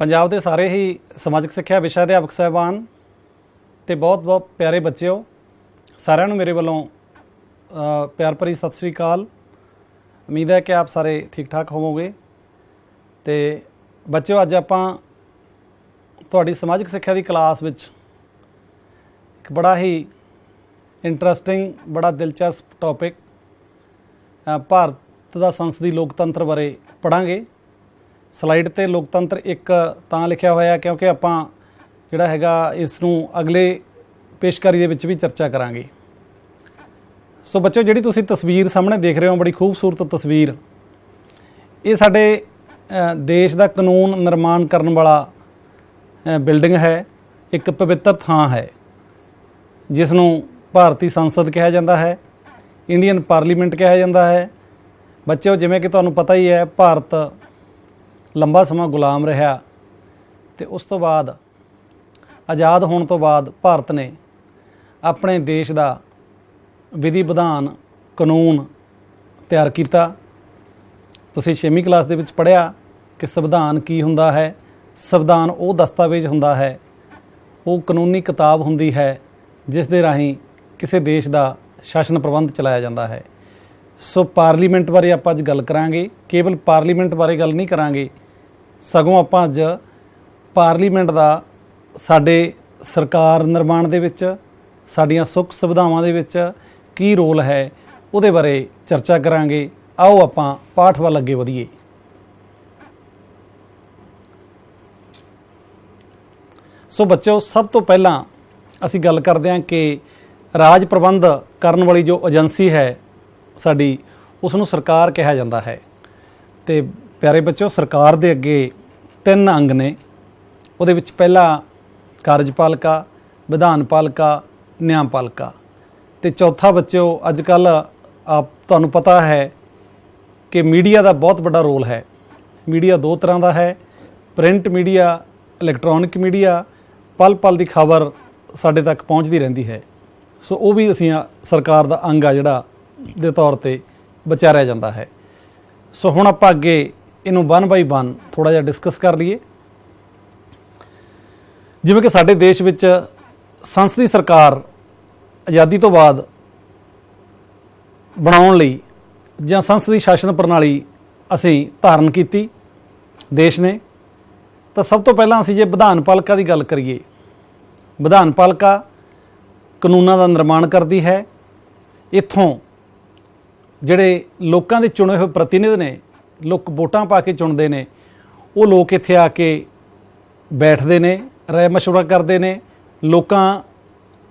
ਪੰਜਾਬ ਦੇ ਸਾਰੇ ਹੀ ਸਮਾਜਿਕ ਸਿੱਖਿਆ ਵਿਸ਼ਾ ਅਧਿਆਪਕ ਸਾਹਿਬਾਨ ਤੇ ਬਹੁਤ ਪਿਆਰੇ ਬੱਚਿਓ, ਸਾਰਿਆਂ ਨੂੰ ਮੇਰੇ ਵੱਲੋਂ ਪਿਆਰ ਭਰੀ ਸਤਿ ਸ੍ਰੀ ਅਕਾਲ। ਉਮੀਦ ਹੈ ਕਿ ਆਪ ਸਾਰੇ ਠੀਕ ਠਾਕ ਹੋਵੋਗੇ। ਤੇ ਬੱਚਿਓ, ਅੱਜ ਆਪਾਂ ਤੁਹਾਡੀ ਸਮਾਜਿਕ ਸਿੱਖਿਆ ਦੀ ਕਲਾਸ ਵਿੱਚ ਇੱਕ ਬੜਾ ਹੀ ਇੰਟਰਸਟਿੰਗ, ਬੜਾ ਦਿਲਚਸਪ ਟੌਪਿਕ ਭਾਰਤ ਦਾ ਸੰਸਦੀ ਲੋਕਤੰਤਰ ਬਾਰੇ ਪੜ੍ਹਾਂਗੇ। ਸਲਾਈਡ 'ਤੇ ਲੋਕਤੰਤਰ ਇੱਕ ਤਾਂ ਲਿਖਿਆ ਹੋਇਆ ਕਿਉਂਕਿ ਆਪਾਂ ਜਿਹੜਾ ਹੈਗਾ ਇਸ ਨੂੰ ਅਗਲੇ ਪੇਸ਼ਕਾਰੀ ਦੇ ਵਿੱਚ ਵੀ ਚਰਚਾ ਕਰਾਂਗੇ। ਸੋ ਬੱਚਿਓ, ਜਿਹੜੀ ਤੁਸੀਂ ਤਸਵੀਰ ਸਾਹਮਣੇ ਦੇਖ ਰਹੇ ਹੋ, ਬੜੀ ਖੂਬਸੂਰਤ ਤਸਵੀਰ, ਇਹ ਸਾਡੇ ਦੇਸ਼ ਦਾ ਕਾਨੂੰਨ ਨਿਰਮਾਣ ਕਰਨ ਵਾਲਾ ਬਿਲਡਿੰਗ ਹੈ। ਇੱਕ ਪਵਿੱਤਰ ਥਾਂ ਹੈ ਜਿਸ ਨੂੰ ਭਾਰਤੀ ਸੰਸਦ ਕਿਹਾ ਜਾਂਦਾ ਹੈ, ਇੰਡੀਅਨ ਪਾਰਲੀਮੈਂਟ ਕਿਹਾ ਜਾਂਦਾ ਹੈ। ਬੱਚਿਓ, ਜਿਵੇਂ ਕਿ ਤੁਹਾਨੂੰ ਪਤਾ ਹੀ ਹੈ, ਭਾਰਤ ਲੰਬਾ ਸਮਾਂ ਗੁਲਾਮ ਰਿਹਾ ਅਤੇ ਉਸ ਤੋਂ ਬਾਅਦ ਆਜ਼ਾਦ ਹੋਣ ਤੋਂ ਬਾਅਦ ਭਾਰਤ ਨੇ ਆਪਣੇ ਦੇਸ਼ ਦਾ ਵਿਧੀ ਵਿਧਾਨ ਕਾਨੂੰਨ ਤਿਆਰ ਕੀਤਾ। ਤੁਸੀਂ 6ਵੀਂ ਕਲਾਸ ਦੇ ਵਿੱਚ ਪੜ੍ਹਿਆ ਕਿ ਸੰਵਿਧਾਨ ਕੀ ਹੁੰਦਾ ਹੈ। ਸੰਵਿਧਾਨ ਉਹ ਦਸਤਾਵੇਜ਼ ਹੁੰਦਾ ਹੈ, ਉਹ ਕਾਨੂੰਨੀ ਕਿਤਾਬ ਹੁੰਦੀ ਹੈ ਜਿਸ ਦੇ ਰਾਹੀਂ ਕਿਸੇ ਦੇਸ਼ ਦਾ ਸ਼ਾਸਨ ਪ੍ਰਬੰਧ ਚਲਾਇਆ ਜਾਂਦਾ ਹੈ। ਸੋ ਪਾਰਲੀਮੈਂਟ ਬਾਰੇ ਆਪਾਂ ਅੱਜ ਗੱਲ ਕਰਾਂਗੇ। ਕੇਵਲ ਪਾਰਲੀਮੈਂਟ ਬਾਰੇ ਗੱਲ ਨਹੀਂ ਕਰਾਂਗੇ, ਸਗੋਂ ਆਪਾਂ ਅੱਜ ਪਾਰਲੀਮੈਂਟ ਦਾ ਸਾਡੇ ਸਰਕਾਰ ਨਿਰਮਾਣ ਦੇ ਵਿੱਚ, ਸਾਡੀਆਂ ਸੁੱਖ ਸੁਵਿਧਾਵਾਂ ਦੇ ਵਿੱਚ ਕੀ ਰੋਲ ਹੈ, ਉਹਦੇ ਬਾਰੇ ਚਰਚਾ ਕਰਾਂਗੇ। ਆਓ ਆਪਾਂ ਪਾਠ ਵੱਲ ਅੱਗੇ ਵਧੀਏ। ਸੋ ਬੱਚਿਓ, ਸਭ ਤੋਂ ਪਹਿਲਾਂ ਅਸੀਂ ਗੱਲ ਕਰਦੇ ਹਾਂ ਕਿ ਰਾਜ ਪ੍ਰਬੰਧ ਕਰਨ ਵਾਲੀ ਜੋ ਏਜੰਸੀ ਹੈ ਸਾਡੀ, ਉਸ ਨੂੰ ਸਰਕਾਰ ਕਿਹਾ ਜਾਂਦਾ ਹੈ। ਅਤੇ ਪਿਆਰੇ ਬੱਚਿਓ, ਸਰਕਾਰ ਦੇ ਅੱਗੇ 3 ਅੰਗ ਨੇ। ਉਹਦੇ ਵਿੱਚ ਪਹਿਲਾ ਕਾਰਜਪਾਲਿਕਾ, ਵਿਧਾਨਪਾਲਿਕਾ, ਨਿਆਂਪਾਲਿਕਾ, ਅਤੇ ਚੌਥਾ ਬੱਚਿਓ, ਅੱਜ ਕੱਲ੍ਹ ਤੁਹਾਨੂੰ ਪਤਾ ਹੈ ਕਿ ਮੀਡੀਆ ਦਾ ਬਹੁਤ ਵੱਡਾ ਰੋਲ ਹੈ। ਮੀਡੀਆ 2 ਤਰ੍ਹਾਂ ਦਾ ਹੈ, ਪ੍ਰਿੰਟ ਮੀਡੀਆ, ਇਲੈਕਟ੍ਰੋਨਿਕ ਮੀਡੀਆ। ਪਲ ਪਲ ਦੀ ਖਬਰ ਸਾਡੇ ਤੱਕ ਪਹੁੰਚਦੀ ਰਹਿੰਦੀ ਹੈ। ਸੋ ਉਹ ਵੀ ਅਸੀਂ ਸਰਕਾਰ ਦਾ ਅੰਗ ਆ ਜਿਹੜਾ ਦੇ ਤੌਰ 'ਤੇ ਵਿਚਾਰਿਆ ਜਾਂਦਾ ਹੈ। ਸੋ ਹੁਣ ਆਪਾਂ ਅੱਗੇ ਇਹਨੂੰ 1 ਬਾਈ 1 ਥੋੜ੍ਹਾ ਜਿਹਾ ਡਿਸਕਸ ਕਰ ਲਈਏ। ਜਿਵੇਂ ਕਿ ਸਾਡੇ ਦੇਸ਼ ਵਿੱਚ ਸੰਸਦੀ ਸਰਕਾਰ ਆਜ਼ਾਦੀ ਤੋਂ ਬਾਅਦ ਬਣਾਉਣ ਲਈ ਜਾਂ ਸੰਸਦੀ ਸ਼ਾਸਨ ਪ੍ਰਣਾਲੀ ਅਸੀਂ ਧਾਰਨ ਕੀਤੀ ਦੇਸ਼ ਨੇ, ਤਾਂ ਸਭ ਤੋਂ ਪਹਿਲਾਂ ਅਸੀਂ ਜੇ ਵਿਧਾਨਪਾਲਿਕਾ ਦੀ ਗੱਲ ਕਰੀਏ, ਵਿਧਾਨਪਾਲਿਕਾ ਕਾਨੂੰਨਾਂ ਦਾ ਨਿਰਮਾਣ ਕਰਦੀ ਹੈ। ਇੱਥੋਂ ਜਿਹੜੇ ਲੋਕਾਂ ਦੇ ਚੁਣੇ ਹੋਏ ਪ੍ਰਤੀਨਿਧ ਨੇ, ਲੋਕ ਵੋਟਾਂ ਪਾ ਕੇ ਚੁਣਦੇ ਨੇ, ਉਹ ਲੋਕ ਇੱਥੇ ਆ ਕੇ ਬੈਠਦੇ ਨੇ, ਰਾਏ ਮਸ਼ਵਰਾ ਕਰਦੇ ਨੇ। ਲੋਕਾਂ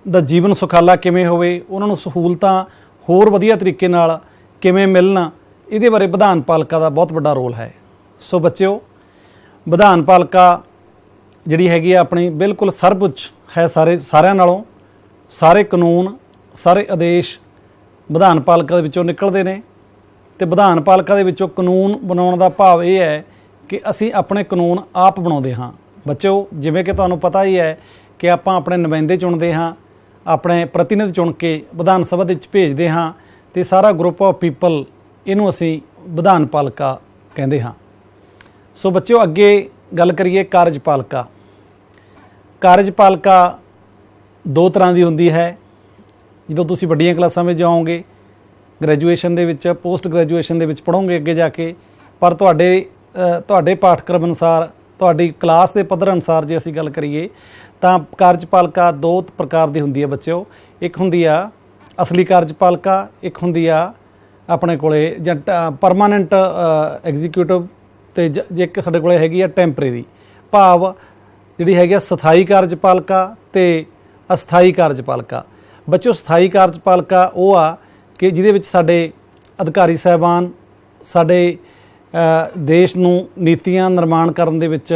ਦਾ ਜੀਵਨ ਸੁਖਾਲਾ ਕਿਵੇਂ ਹੋਵੇ, ਉਹਨਾਂ ਨੂੰ ਸਹੂਲਤਾਂ ਹੋਰ ਵਧੀਆ ਤਰੀਕੇ ਨਾਲ ਕਿਵੇਂ ਮਿਲਣ, ਇਹਦੇ ਬਾਰੇ ਵਿਧਾਨਪਾਲਿਕਾ ਦਾ ਬਹੁਤ ਵੱਡਾ ਰੋਲ ਹੈ। ਸੋ ਬੱਚਿਓ, ਵਿਧਾਨਪਾਲਿਕਾ ਜਿਹੜੀ ਹੈਗੀ ਆ ਆਪਣੀ ਬਿਲਕੁਲ ਸਰਵਉੱਚ ਹੈ ਸਾਰਿਆਂ ਨਾਲੋਂ। ਸਾਰੇ ਕਾਨੂੰਨ, ਸਾਰੇ ਆਦੇਸ਼ ਵਿਧਾਨਪਾਲਿਕਾ ਦੇ ਵਿੱਚੋਂ ਨਿਕਲਦੇ ਨੇ। ਅਤੇ ਵਿਧਾਨਪਾਲਿਕਾ ਦੇ ਵਿੱਚੋਂ ਕਾਨੂੰਨ ਬਣਾਉਣ ਦਾ ਭਾਵ ਇਹ ਹੈ ਕਿ ਅਸੀਂ ਆਪਣੇ ਕਾਨੂੰਨ ਆਪ ਬਣਾਉਂਦੇ ਹਾਂ। ਬੱਚਿਓ, ਜਿਵੇਂ ਕਿ ਤੁਹਾਨੂੰ ਪਤਾ ਹੀ ਹੈ ਕਿ ਆਪਾਂ ਆਪਣੇ ਨੁਮਾਇੰਦੇ ਚੁਣਦੇ ਹਾਂ, ਆਪਣੇ ਪ੍ਰਤੀਨਿਧ ਚੁਣ ਕੇ ਵਿਧਾਨ ਸਭਾ ਦੇ ਵਿੱਚ ਭੇਜਦੇ ਹਾਂ, ਅਤੇ ਸਾਰਾ ਗਰੁੱਪ ਆਫ ਪੀਪਲ, ਇਹਨੂੰ ਅਸੀਂ ਵਿਧਾਨਪਾਲਿਕਾ ਕਹਿੰਦੇ ਹਾਂ। ਸੋ ਬੱਚਿਓ, ਅੱਗੇ ਗੱਲ ਕਰੀਏ ਕਾਰਜਪਾਲਿਕਾ। ਕਾਰਜਪਾਲਿਕਾ 2 ਤਰ੍ਹਾਂ ਦੀ ਹੁੰਦੀ ਹੈ। ਜਦੋਂ ਤੁਸੀਂ ਵੱਡੀਆਂ ਕਲਾਸਾਂ ਵਿੱਚ ਜਾਓਗੇ, ਗ੍ਰੈਜੂਏਸ਼ਨ ਦੇ ਵਿੱਚ, ਪੋਸਟ ਗ੍ਰੈਜੂਏਸ਼ਨ ਦੇ ਵਿੱਚ ਪੜ੍ਹੋਗੇ ਅੱਗੇ ਜਾ ਕੇ, ਪਰ ਤੁਹਾਡੇ ਪਾਠਕ੍ਰਮ ਅਨੁਸਾਰ, ਤੁਹਾਡੀ ਕਲਾਸ ਦੇ ਪੱਧਰ ਅਨੁਸਾਰ ਜੇ ਅਸੀਂ ਗੱਲ ਕਰੀਏ ਤਾਂ ਕਾਰਜਪਾਲਿਕਾ 2 ਪ੍ਰਕਾਰ ਦੀ ਹੁੰਦੀ ਹੈ ਬੱਚਿਓ। ਇੱਕ ਹੁੰਦੀ ਆ ਅਸਲੀ ਕਾਰਜਪਾਲਿਕਾ, ਇੱਕ ਹੁੰਦੀ ਆ ਆਪਣੇ ਕੋਲੇ ਜਾਂ ਪਰਮਾਨੈਂਟ ਐਗਜ਼ੀਕਿਊਟਿਵ, ਅਤੇ ਜੇ ਇੱਕ ਸਾਡੇ ਕੋਲੇ ਹੈਗੀ ਆ ਟੈਂਪਰੇਰੀ, ਭਾਵ ਜਿਹੜੀ ਹੈਗੀ ਆ ਸਥਾਈ ਕਾਰਜਪਾਲਿਕਾ ਅਤੇ ਅਸਥਾਈ ਕਾਰਜਪਾਲਿਕਾ। ਬੱਚਿਓ, ਸਥਾਈ ਕਾਰਜਪਾਲਿਕਾ ਉਹ ਆ ਕਿ ਜਿਹਦੇ ਵਿੱਚ ਸਾਡੇ ਅਧਿਕਾਰੀ ਸਾਹਿਬਾਨ ਸਾਡੇ ਦੇਸ਼ ਨੂੰ ਨੀਤੀਆਂ ਨਿਰਮਾਣ ਕਰਨ ਦੇ ਵਿੱਚ